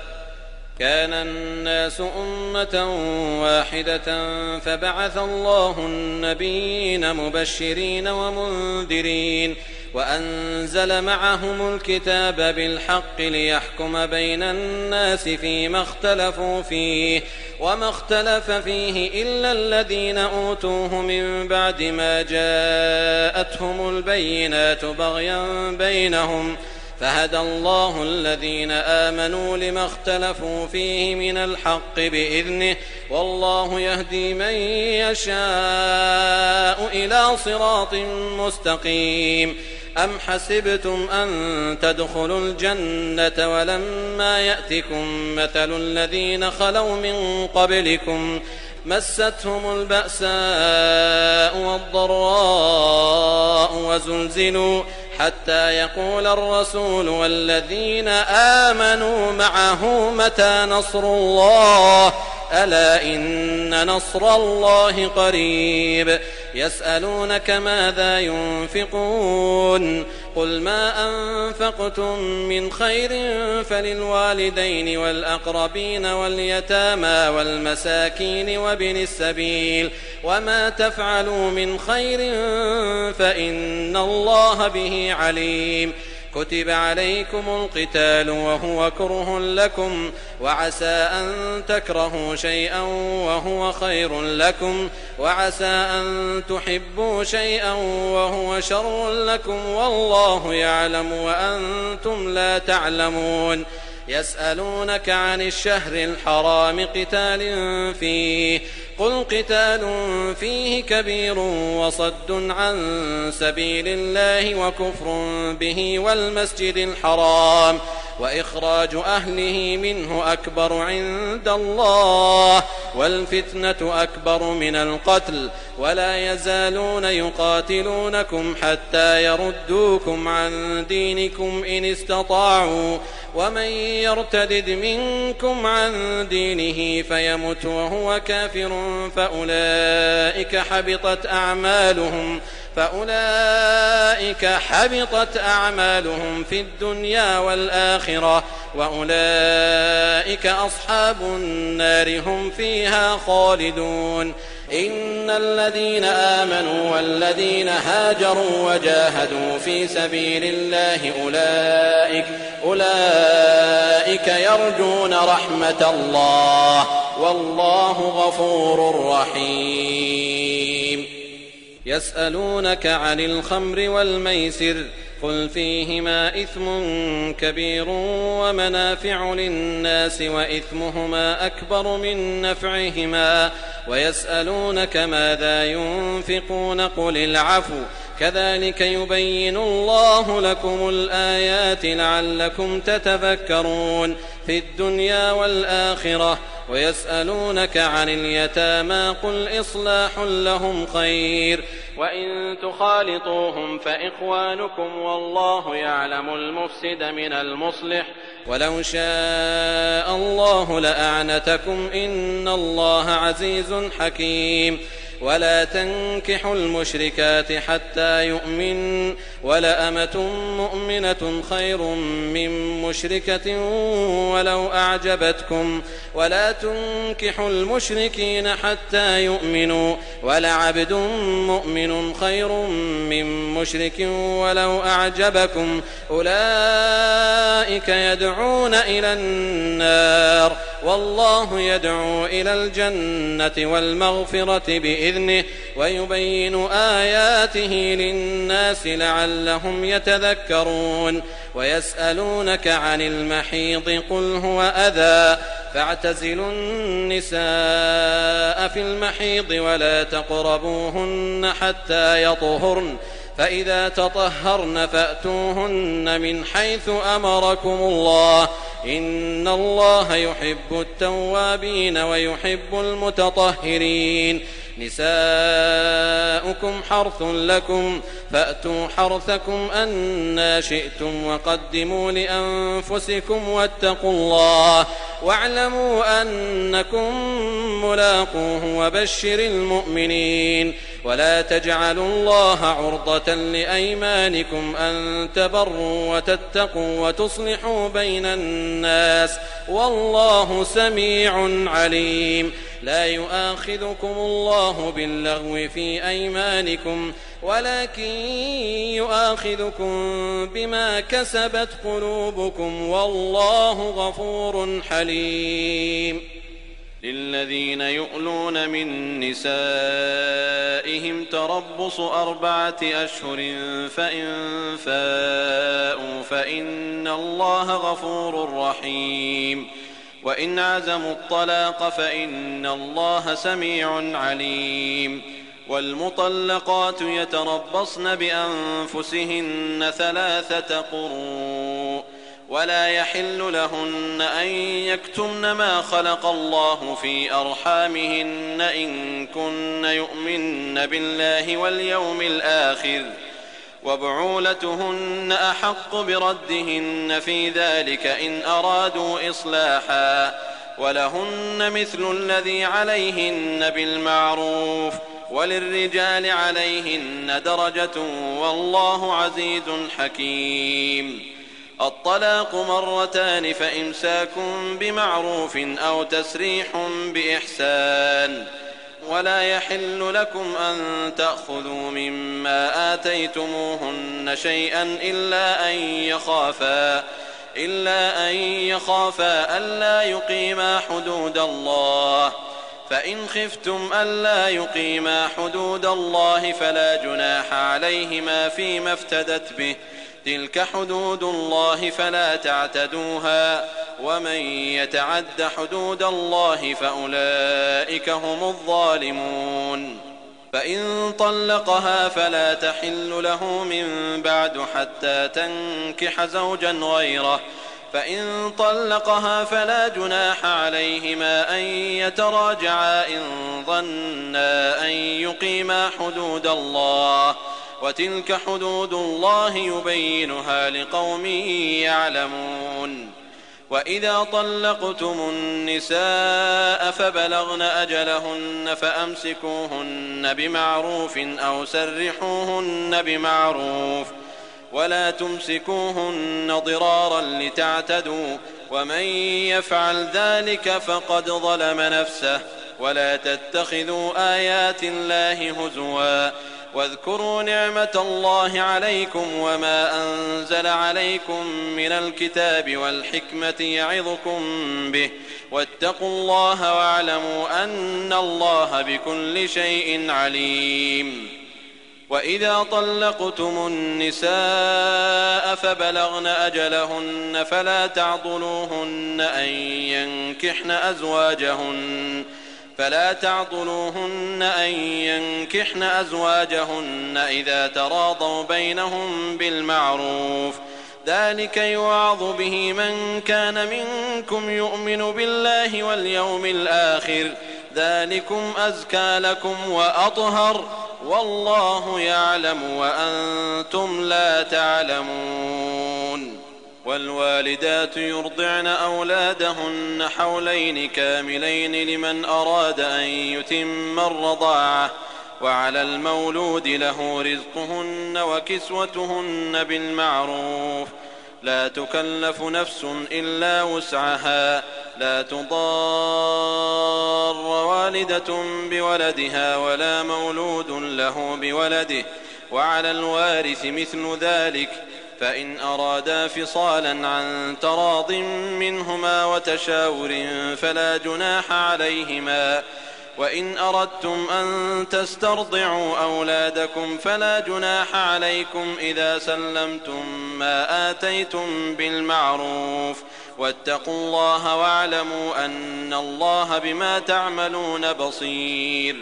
كان الناس أمة واحدة فبعث الله النبيين مبشرين ومنذرين وأنزل معهم الكتاب بالحق ليحكم بين الناس فيما اختلفوا فيه وما اختلف فيه إلا الذين أوتوه من بعد ما جاءتهم البينات بغيا بينهم فهدى الله الذين آمنوا لما اختلفوا فيه من الحق بإذنه والله يهدي من يشاء إلى صراط مستقيم. أم حسبتم أن تدخلوا الجنة ولما يأتكم مثل الذين خلوا من قبلكم مستهم البأساء والضراء وزلزلوا حتى يقول الرسول والذين آمنوا معه متى نصر الله ألا إن نصر الله قريب. يسألونك ماذا ينفقون قل ما أنفقتم من خير فللوالدين والأقربين واليتامى والمساكين وابن السبيل وما تفعلوا من خير فإن الله به عليم. كتب عليكم القتال وهو كره لكم وعسى أن تكرهوا شيئا وهو خير لكم وعسى أن تحبوا شيئا وهو شر لكم والله يعلم وأنتم لا تعلمون. يسألونك عن الشهر الحرام قتال فيه قل قتال فيه كبير وصد عن سبيل الله وكفر به والمسجد الحرام وإخراج أهله منه أكبر عند الله والفتنة أكبر من القتل ولا يزالون يقاتلونكم حتى يردوكم عن دينكم إن استطاعوا ومن يرتدد منكم عن دينه فيمت وهو كافر فأولئك حبطت أعمالهم في الدنيا والآخرة وأولئك أصحاب النار هم فيها خالدون. إن الذين آمنوا والذين هاجروا وجاهدوا في سبيل الله أولئك يرجون رحمة الله والله غفور رحيم. يسألونك عن الخمر والميسر قل فيهما إثم كبير ومنافع للناس وإثمهما أكبر من نفعهما ويسألونك ماذا ينفقون قل العفو كذلك يبين الله لكم الآيات لعلكم تتفكرون في الدنيا والآخرة. ويسألونك عن اليتامى قل إصلاح لهم خير وإن تخالطوهم فإخوانكم والله يعلم المفسد من المصلح ولو شاء الله لأعنتكم إن الله عزيز حكيم. ولا تنكحوا المشركات حتى يؤمن ولأمة مؤمنة خير من مشركة ولو أعجبتكم ولا تنكحوا المشركين حتى يؤمنوا ولعبد مؤمن خير من مشرك ولو أعجبكم أولئك يدعون إلى النار والله يدعو إلى الجنة والمغفرة بإذنه ويبين آياته للناس لعلهم يتذكرون. ويسألونك عن المحيض قل هو أذى فاعتزلوا النساء في المحيض ولا تقربوهن حتى يطهرن فإذا تطهرن فأتوهن من حيث أمركم الله إن الله يحب التوابين ويحب المتطهرين. نساؤكم حرث لكم فأتوا حرثكم أنى شئتم وقدموا لأنفسكم واتقوا الله واعلموا أنكم ملاقوه وبشر المؤمنين. ولا تجعلوا الله عرضة لأيمانكم أن تبروا وتتقوا وتصلحوا بين الناس والله سميع عليم. لا يؤاخذكم الله باللغو في أيمانكم ولكن يؤاخذكم بما كسبت قلوبكم والله غفور حليم. للذين يؤلون من نسائهم تربص 4 أشهر فإن فاءوا فإن الله غفور رحيم. وإن عزموا الطلاق فإن الله سميع عليم. والمطلقات يتربصن بأنفسهن 3 قروء ولا يحل لهن أن يكتمن ما خلق الله في أرحامهن إن كن يؤمن بالله واليوم الآخر وبعولتهن أحق بردهن في ذلك إن أرادوا إصلاحا ولهن مثل الذي عليهن بالمعروف وللرجال عليهن درجة والله عزيز حكيم. الطلاق 2 فإمساك بمعروف أو تسريح بإحسان. ولا يحل لكم أن تأخذوا مما آتيتموهن شيئا إلا أن يخافا ألا يقيما حدود الله فإن خفتم ألا يقيما حدود الله فلا جناح عليهما فيما افتدت به تلك حدود الله فلا تعتدوها ومن يتعد حدود الله فأولئك هم الظالمون. فإن طلقها فلا تحل له من بعد حتى تنكح زوجا غيره فإن طلقها فلا جناح عليهما أن يتراجعا إن ظنا أن يقيما حدود الله وتلك حدود الله يبينها لقوم يعلمون. وإذا طلقتم النساء فبلغن أجلهن فأمسكوهن بمعروف أو سرحوهن بمعروف ولا تمسكوهن ضرارا لتعتدوا ومن يفعل ذلك فقد ظلم نفسه ولا تتخذوا آيات الله هزوا واذكروا نعمة الله عليكم وما أنزل عليكم من الكتاب والحكمة يعظكم به واتقوا الله واعلموا أن الله بكل شيء عليم. وإذا طلقتم النساء فبلغن أجلهن فلا تعضلوهن أن ينكحن أزواجهن إذا تراضوا بينهم بالمعروف ذلك يوعظ به من كان منكم يؤمن بالله واليوم الآخر ذلكم أزكى لكم وأطهر والله يعلم وأنتم لا تعلمون. والوالدات يرضعن أولادهن حولين كاملين لمن أراد أن يتم الرضاعة وعلى المولود له رزقهن وكسوتهن بالمعروف لا تكلف نفس إلا وسعها لا تضار والدة بولدها ولا مولود له بولده وعلى الوارث مثل ذلك فإن أرادا فصالا عن تراض منهما وتشاور فلا جناح عليهما وإن أردتم أن تسترضعوا أولادكم فلا جناح عليكم إذا سلمتم ما آتيتم بالمعروف واتقوا الله واعلموا أن الله بما تعملون بصير.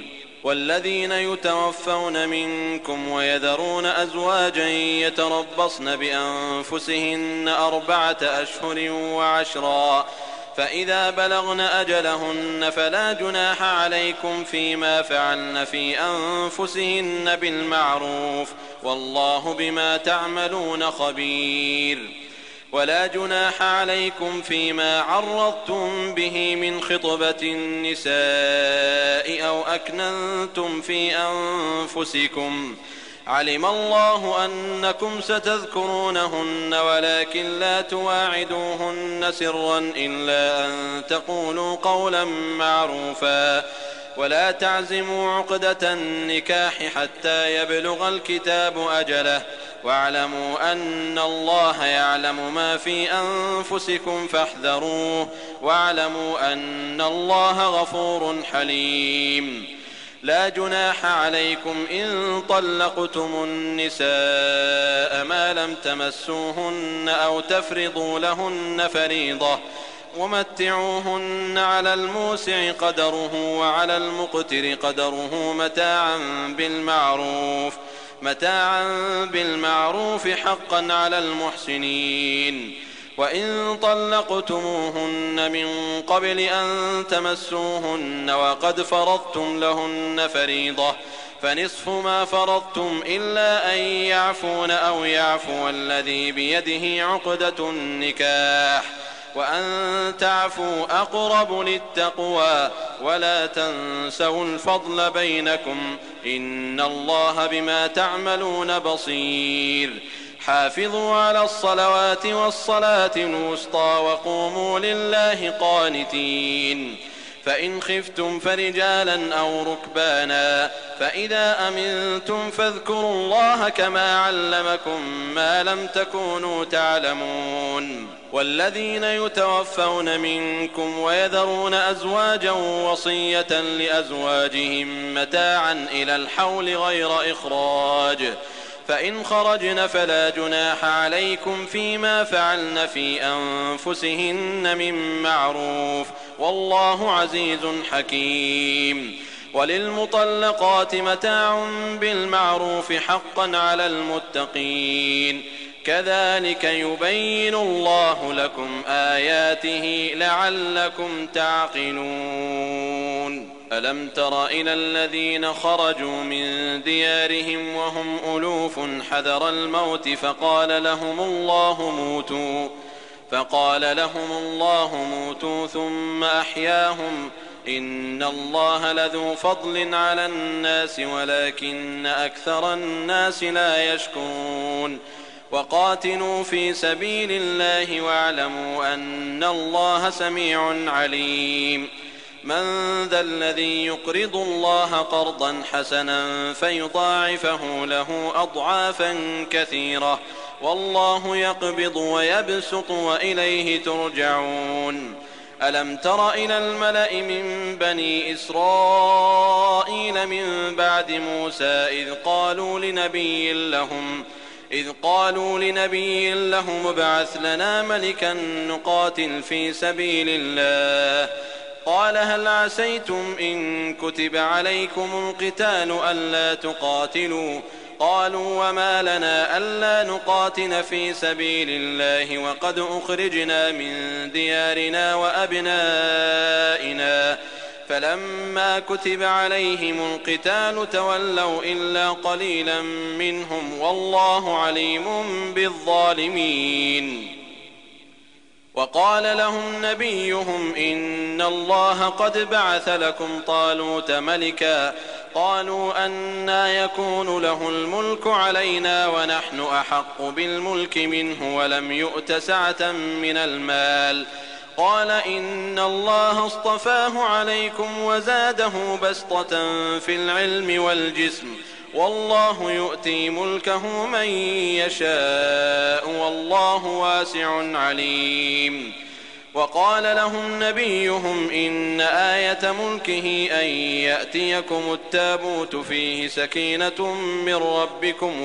والذين يتوفون منكم ويذرون أزواجا يتربصن بأنفسهن 4 أشهر وعشرا فإذا بلغن أجلهن فلا جناح عليكم فيما فعلن في أنفسهن بالمعروف والله بما تعملون خبير. ولا جناح عليكم فيما عرضتم به من خطبة النساء أو أكننتم في أنفسكم علم الله أنكم ستذكرونهن ولكن لا تواعدوهن سرا إلا أن تقولوا قولا معروفا ولا تعزموا عقدة النكاح حتى يبلغ الكتاب أجله واعلموا أن الله يعلم ما في أنفسكم فاحذروه واعلموا أن الله غفور حليم. لا جناح عليكم إن طلقتم النساء ما لم تمسوهن أو تفرضوا لهن فريضة ومتعوهن على الموسع قدره وعلى المقتر قدره متاعا بالمعروف حقا على المحسنين. وإن طلقتموهن من قبل أن تمسوهن وقد فرضتم لهن فريضة فنصف ما فرضتم إلا أن يعفون أو يعفو الذي بيده عقدة النكاح وأن تعفوا أقرب للتقوى ولا تنسوا الفضل بينكم إن الله بما تعملون بصير. حافظوا على الصلوات والصلاة الوسطى وقوموا لله قانتين. فإن خفتم فرجالا أو ركبانا فإذا أمنتم فاذكروا الله كما علمكم ما لم تكونوا تعلمون. والذين يتوفون منكم ويذرون أزواجا وصية لأزواجهم متاعا إلى الحول غير إخراج فإن خرجن فلا جناح عليكم فيما فعلن في أنفسهن من معروف والله عزيز حكيم. وللمطلقات متاع بالمعروف حقا على المتقين كذلك يبين الله لكم آياته لعلكم تعقلون. ألم تر إلى الذين خرجوا من ديارهم وهم ألوف حذر الموت فقال لهم الله موتوا ثم أحياهم إن الله لذو فضل على الناس ولكن أكثر الناس لا يشكرون. وقاتلوا في سبيل الله واعلموا أن الله سميع عليم. من ذا الذي يقرض الله قرضا حسنا فيضاعفه له أضعافا كثيرة والله يقبض ويبسط وإليه ترجعون. ألم تر إلى الملأ من بني إسرائيل من بعد موسى إذ قالوا لنبي لهم ابعث لنا ملكا نقاتل في سبيل الله قال هل عسيتم إن كتب عليكم القتال ألا تقاتلوا قالوا وما لنا ألا نقاتل في سبيل الله وقد أخرجنا من ديارنا وأبنائنا فلما كتب عليهم القتال تولوا إلا قليلا منهم والله عليم بالظالمين. وقال لهم نبيهم إن الله قد بعث لكم طالوت ملكا قالوا أنى يكون له الملك علينا ونحن أحق بالملك منه ولم يؤت سعة من المال قال إن الله اصطفاه عليكم وزاده بسطة في العلم والجسم والله يؤتي ملكه من يشاء والله واسع عليم. وقال لهم نبيهم إن آية ملكه أن يأتيكم التابوت فيه سكينة من ربكم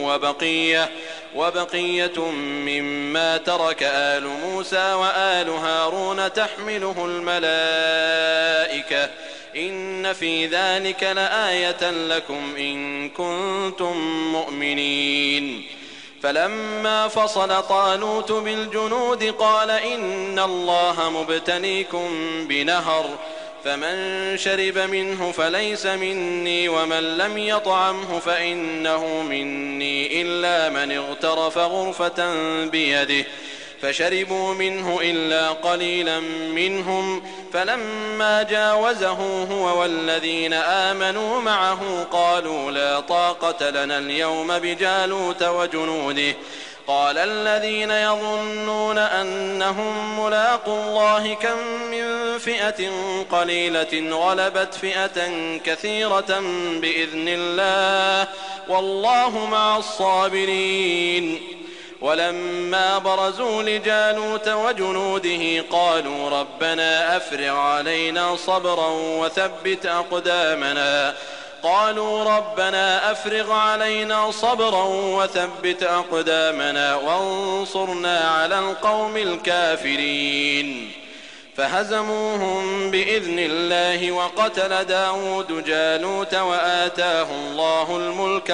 وبقية مما ترك آل موسى وآل هارون تحمله الملائكة إن في ذلك لآية لكم إن كنتم مؤمنين. فلما فصل طالوت بالجنود قال إن الله مبتليكم بنهر فمن شرب منه فليس مني ومن لم يطعمه فإنه مني إلا من اغترف غرفة بيده فشربوا منه إلا قليلا منهم فلما جاوزه هو والذين آمنوا معه قالوا لا طاقة لنا اليوم بجالوت وجنوده قال الذين يظنون أنهم ملاقوا الله كم من فئة قليلة غلبت فئة كثيرة بإذن الله والله مع الصابرين. ولما برزوا لجالوت وجنوده قالوا ربنا أفرغ علينا صبرا وثبت أقدامنا وانصرنا على القوم الكافرين فهزموهم بإذن الله وقتل داود جالوت وآتاه الله الملك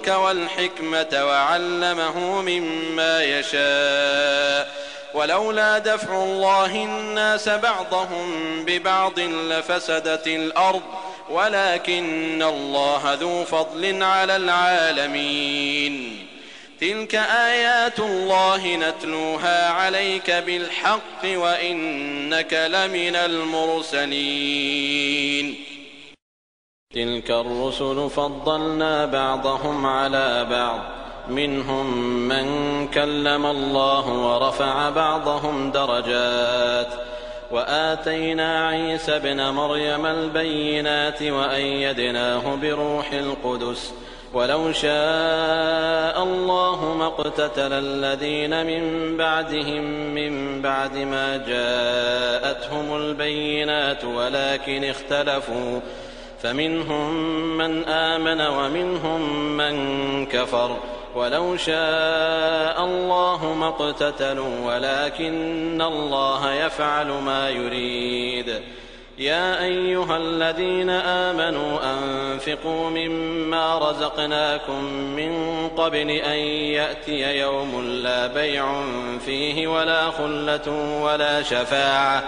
والحكمة وعلمه مما يشاء ولولا دفع الله الناس بعضهم ببعض لفسدت الأرض ولكن الله ذو فضل على العالمين. تلك آيات الله نتلوها عليك بالحق وإنك لمن المرسلين. تلك الرسل فضلنا بعضهم على بعض منهم من كلم الله ورفع بعضهم درجات وآتينا عيسى ابن مريم البينات وأيدناه بروح القدس ولو شاء الله ما اقتتل الذين من بعدهم من بعد ما جاءتهم البينات ولكن اختلفوا فمنهم من آمن ومنهم من كفر ولو شاء الله ما اقتتلوا ولكن الله يفعل ما يريد. يا أيها الذين آمنوا أنفقوا مما رزقناكم من قبل أن يأتي يوم لا بيع فيه ولا خلة ولا شفاعة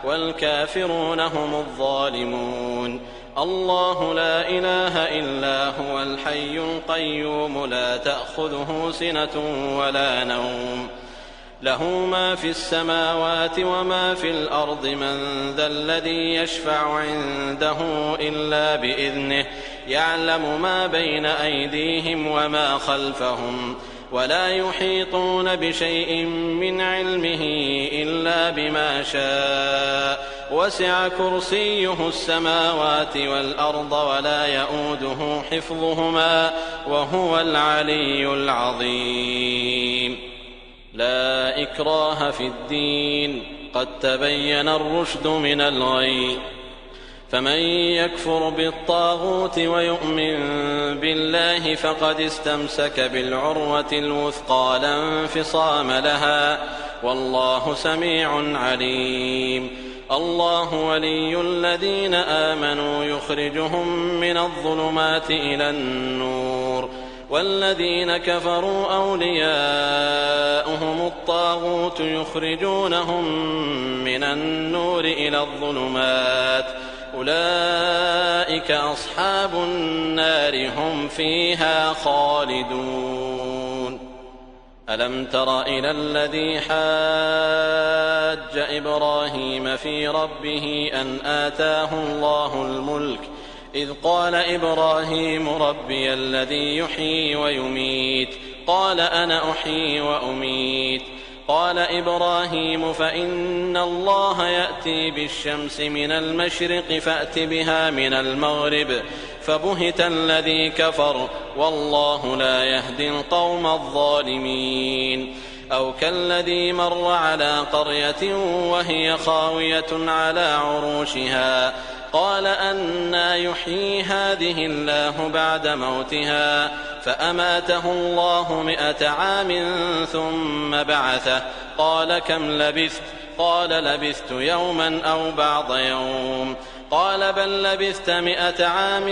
والكافرون هم الظالمون. الله لا إله إلا هو الحي القيوم لا تأخذه سنة ولا نوم له ما في السماوات وما في الأرض من ذا الذي يشفع عنده إلا بإذنه يعلم ما بين أيديهم وما خلفهم ولا يحيطون بشيء من علمه إلا بما شاء وسع كرسيه السماوات والأرض ولا يئوده حفظهما وهو العلي العظيم. لا إكراه في الدين قد تبين الرشد من الغي فمن يكفر بالطاغوت ويؤمن بالله فقد استمسك بالعروة الوثقى لا انفصام لها والله سميع عليم. الله ولي الذين آمنوا يخرجهم من الظلمات إلى النور والذين كفروا أولياؤهم الطاغوت يخرجونهم من النور إلى الظلمات أولئك أصحاب النار هم فيها خالدون. ألم تر إلى الذي حاج إبراهيم في ربه أن آتاه الله الملك إذ قال إبراهيم ربي الذي يحيي ويميت قال أنا أحيي وأميت قال إبراهيم فإن الله يأتي بالشمس من المشرق فأت بها من المغرب فبهت الذي كفر والله لا يهدي القوم الظالمين. أو كالذي مر على قرية وهي خاوية على عروشها قال أنى يحيي هذه الله بعد موتها فأماته الله 100 عام ثم بعثه قال كم لبثت قال لبثت يوما أو بعض يوم قال بل لبثت 100 عام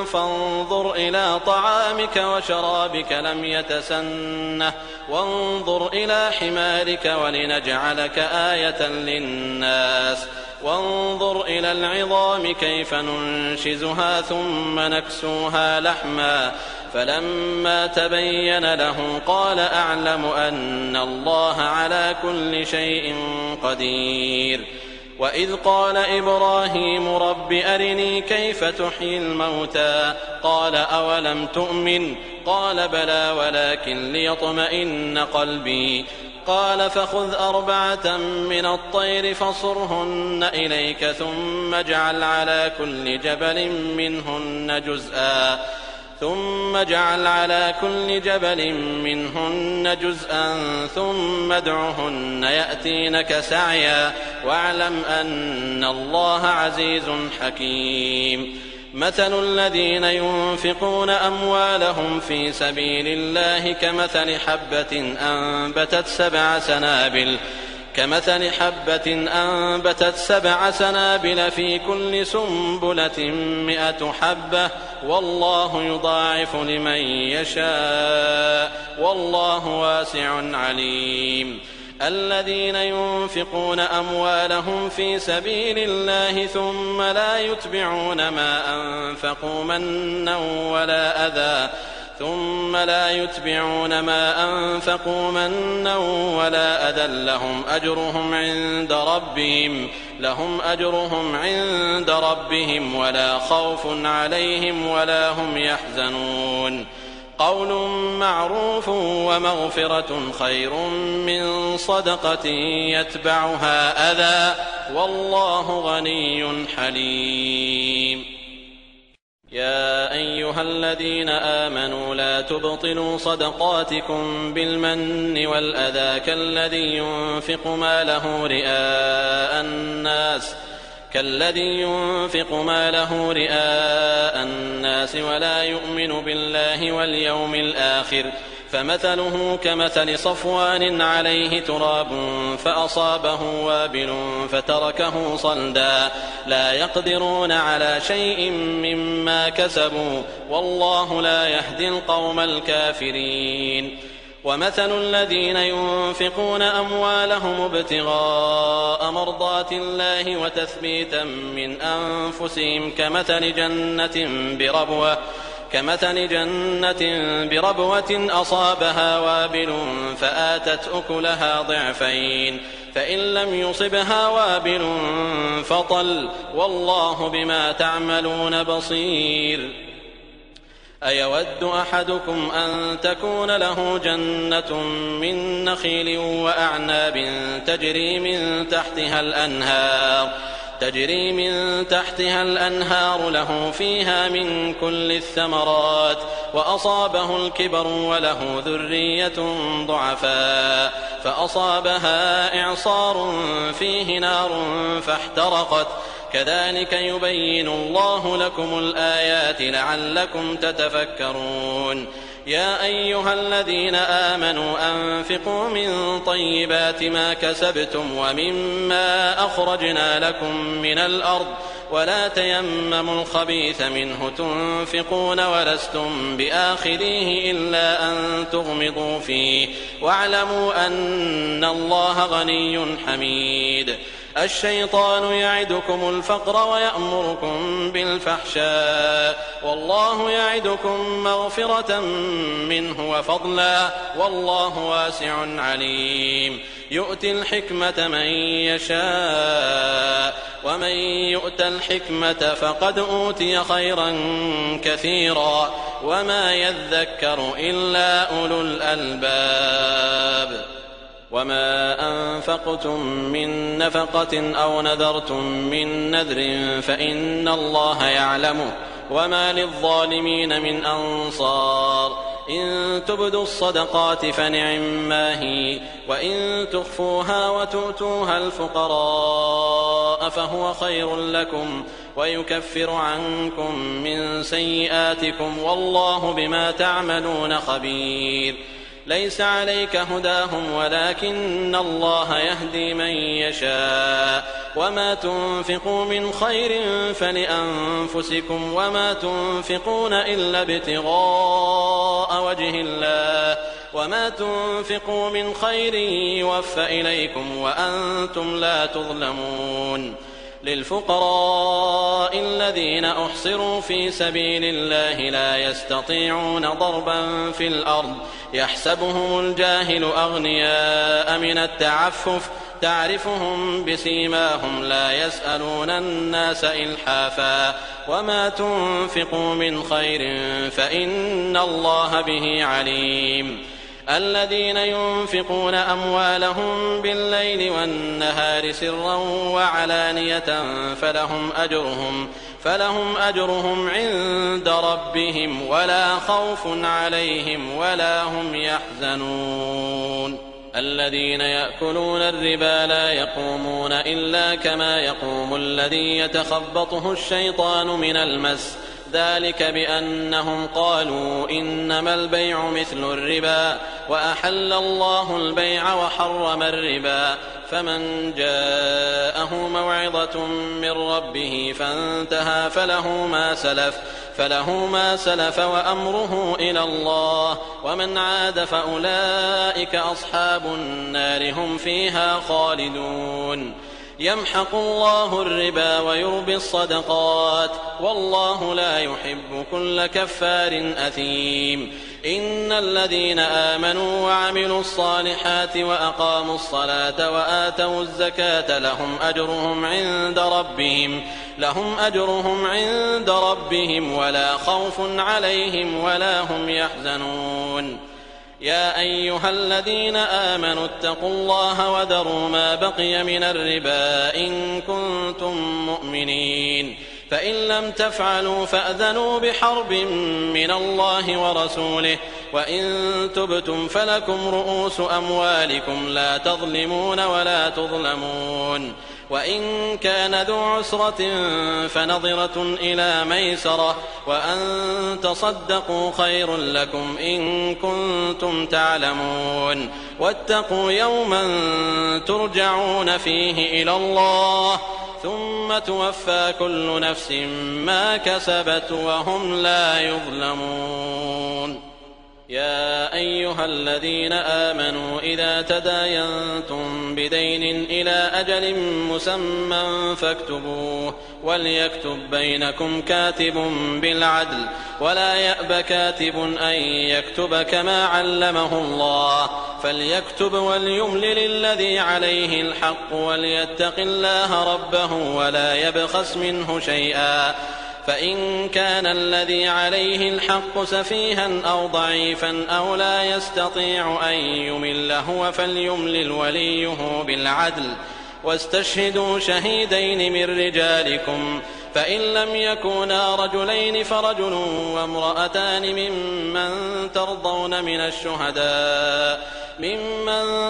فانظر إلى طعامك وشرابك لم يتسنه وانظر إلى حمارك ولنجعلك آية للناس وانظر إلى العظام كيف ننشزها ثم نكسوها لحما فلما تبين له قال أعلم أن الله على كل شيء قدير. وإذ قال إبراهيم رب أرني كيف تحيي الموتى قال أولم تؤمن قال بلى ولكن ليطمئن قلبي قال فخذ 4 من الطير فصرهن إليك ثم اجعل على كل جبل منهن جزءا ثم ادعهن يأتينك سعيا واعلم أن الله عزيز حكيم. مثل الذين ينفقون أموالهم في سبيل الله كمثل حبة أنبتت 7 سنابل في كل سنبلة 100 حبة والله يضاعف لمن يشاء والله واسع عليم. الذين ينفقون أموالهم في سبيل الله ثم لا يتبعون ما أنفقوا منا ولا أذى لهم أجرهم عند ربهم ولا خوف عليهم ولا هم يحزنون. قول معروف ومغفرة خير من صدقة يتبعها أذى والله غني حليم. يا أيها الذين آمنوا لا تبطلوا صدقاتكم بالمن والأذى كالذي ينفق ماله رئاء الناس ولا يؤمن بالله واليوم الآخر فمثله كمثل صفوان عليه تراب فأصابه وابل فتركه صلدا لا يقدرون على شيء مما كسبوا والله لا يهدي القوم الكافرين. ومثل الذين ينفقون أموالهم ابتغاء مرضات الله وتثبيتا من أنفسهم كمثل جنة بربوة أصابها وابل فآتت أكلها ضعفين فإن لم يصبها وابل فطل والله بما تعملون بصير. أيود أحدكم أن تكون له جنة من نخيل وأعناب تجري من تحتها الأنهار له فيها من كل الثمرات وأصابه الكبر وله ذرية ضعفاء فأصابها إعصار فيه نار فاحترقت كذلك يبين الله لكم الآيات لعلكم تتفكرون يا أيها الذين آمنوا أنفقوا من طيبات ما كسبتم ومما أخرجنا لكم من الأرض ولا تيمموا الخبيث منه تنفقون ولستم بآخذيه إلا أن تغمضوا فيه واعلموا أن الله غني حميد الشيطان يعدكم الفقر ويأمركم بالفحشاء والله يعدكم مغفرة منه وفضلا والله واسع عليم يؤتي الحكمة من يشاء ومن يؤت الحكمة فقد أوتي خيرا كثيرا وما يذكر إلا أولو الألباب وما أنفقتم من نفقة أو نذرتم من نذر فإن الله يعلمه وما للظالمين من أنصار إن تبدوا الصدقات فنعما هي وإن تخفوها وتؤتوها الفقراء فهو خير لكم ويكفر عنكم من سيئاتكم والله بما تعملون خبير ليس عليك هداهم ولكن الله يهدي من يشاء وما تنفقوا من خير فلأنفسكم وما تنفقون إلا ابتغاء وجه الله وما تنفقوا من خير يوفى إليكم وأنتم لا تظلمون للفقراء الذين أحصروا في سبيل الله لا يستطيعون ضربا في الأرض يحسبهم الجاهل أغنياء من التعفف تعرفهم بسيماهم لا يسألون الناس إلحافا وما تنفقوا من خير فإن الله به عليم الذين ينفقون أموالهم بالليل والنهار سرا وعلانية فلهم أجرهم عند ربهم ولا خوف عليهم ولا هم يحزنون الذين يأكلون الربا لا يقومون إلا كما يقوم الذي يتخبطه الشيطان من المس ذلك بأنهم قالوا إنما البيع مثل الربا وأحل الله البيع وحرم الربا فمن جاءه موعظة من ربه فانتهى فله ما سلف وأمره إلى الله ومن عاد فأولئك أصحاب النار هم فيها خالدون يمحق الله الربا ويربي الصدقات والله لا يحب كل كفار أثيم إن الذين آمنوا وعملوا الصالحات وأقاموا الصلاة وآتوا الزكاة لهم أجرهم عند ربهم ولا خوف عليهم ولا هم يحزنون يا أيها الذين آمنوا اتقوا الله وذروا ما بقي من الربا إن كنتم مؤمنين فإن لم تفعلوا فأذنوا بحرب من الله ورسوله وإن تبتم فلكم رؤوس أموالكم لا تظلمون ولا تظلمون وإن كان ذو عسرة فنظرة إلى ميسرة وأن تصدقوا خير لكم إن كنتم تعلمون واتقوا يوما ترجعون فيه إلى الله ثم توفى كل نفس ما كسبت وهم لا يظلمون يا أيها الذين آمنوا إذا تداينتم بدين إلى أجل مسمى فاكتبوه وليكتب بينكم كاتب بالعدل ولا يأب كاتب أن يكتب كما علمه الله فليكتب وليملل الذي عليه الحق وليتق الله ربه ولا يبخس منه شيئا فإن كان الذي عليه الحق سفيها أو ضعيفا أو لا يستطيع أن يمل هو فليملل وليه بالعدل واستشهدوا شهيدين من رجالكم فإن لم يكونا رجلين فرجل وامرأتان ممن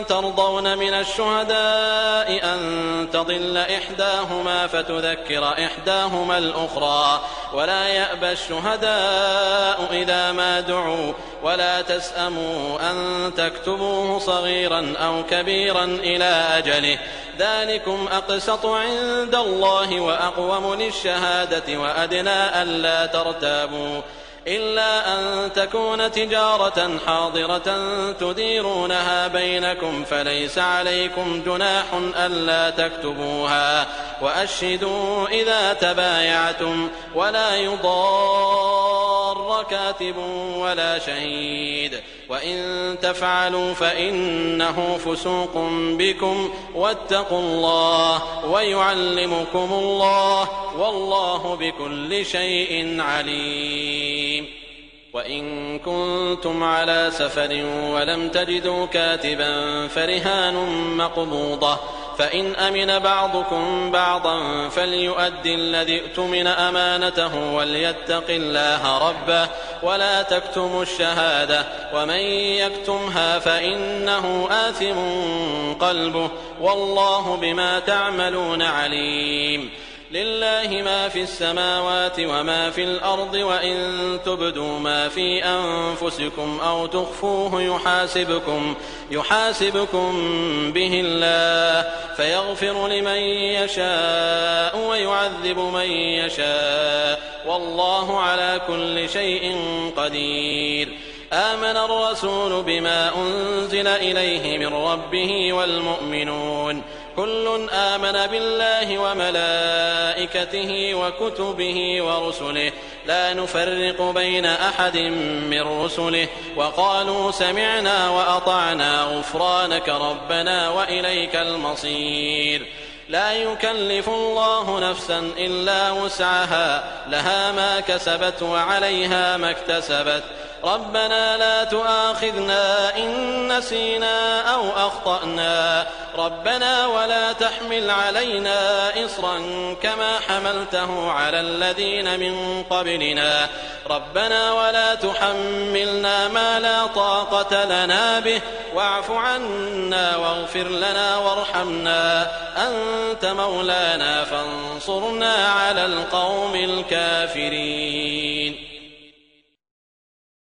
ترضون من الشهداء أن تضل إحداهما فتذكر إحداهما الأخرى ولا يأبى الشهداء إذا ما دعوا ولا تسأموا أن تكتبوه صغيرا أو كبيرا إلى أجله ذلكم أقسط عند الله وأقوم للشهادة وأدنى ألا ترتابوا إلا أن تكون تجارة حاضرة تديرونها بينكم فليس عليكم جناح ألا تكتبوها وأشهدوا إذا تبايعتم ولا يضار كاتب ولا شهيد وإن تفعلوا فإنه فسوق بكم واتقوا الله ويعلمكم الله والله بكل شيء عليم. وإن كنتم على سفر ولم تجدوا كاتبا فرهان مقبوضة فإن أمن بعضكم بعضا فليؤد الذي اؤتمن أمانته وليتق الله ربه ولا تكتموا الشهادة ومن يكتمها فإنه آثم قلبه والله بما تعملون عليم. لله ما في السماوات وما في الأرض وإن تبدوا ما في أنفسكم أو تخفوه يحاسبكم به الله فيغفر لمن يشاء ويعذب من يشاء والله على كل شيء قدير. آمن الرسول بما أنزل إليه من ربه والمؤمنون كل آمن بالله وملائكته وكتبه ورسله لا نفرق بين أحد من رسله وقالوا سمعنا وأطعنا غفرانك ربنا وإليك المصير. لا يكلف الله نفسا إلا وسعها لها ما كسبت وعليها ما اكتسبت ربنا لا تؤاخذنا إن نسينا أو أخطأنا ربنا ولا تحمل علينا إصرا كما حملته على الذين من قبلنا ربنا ولا تحملنا ما لا طاقة لنا به واعف عنا واغفر لنا وارحمنا أنت مولانا فانصرنا على القوم الكافرين.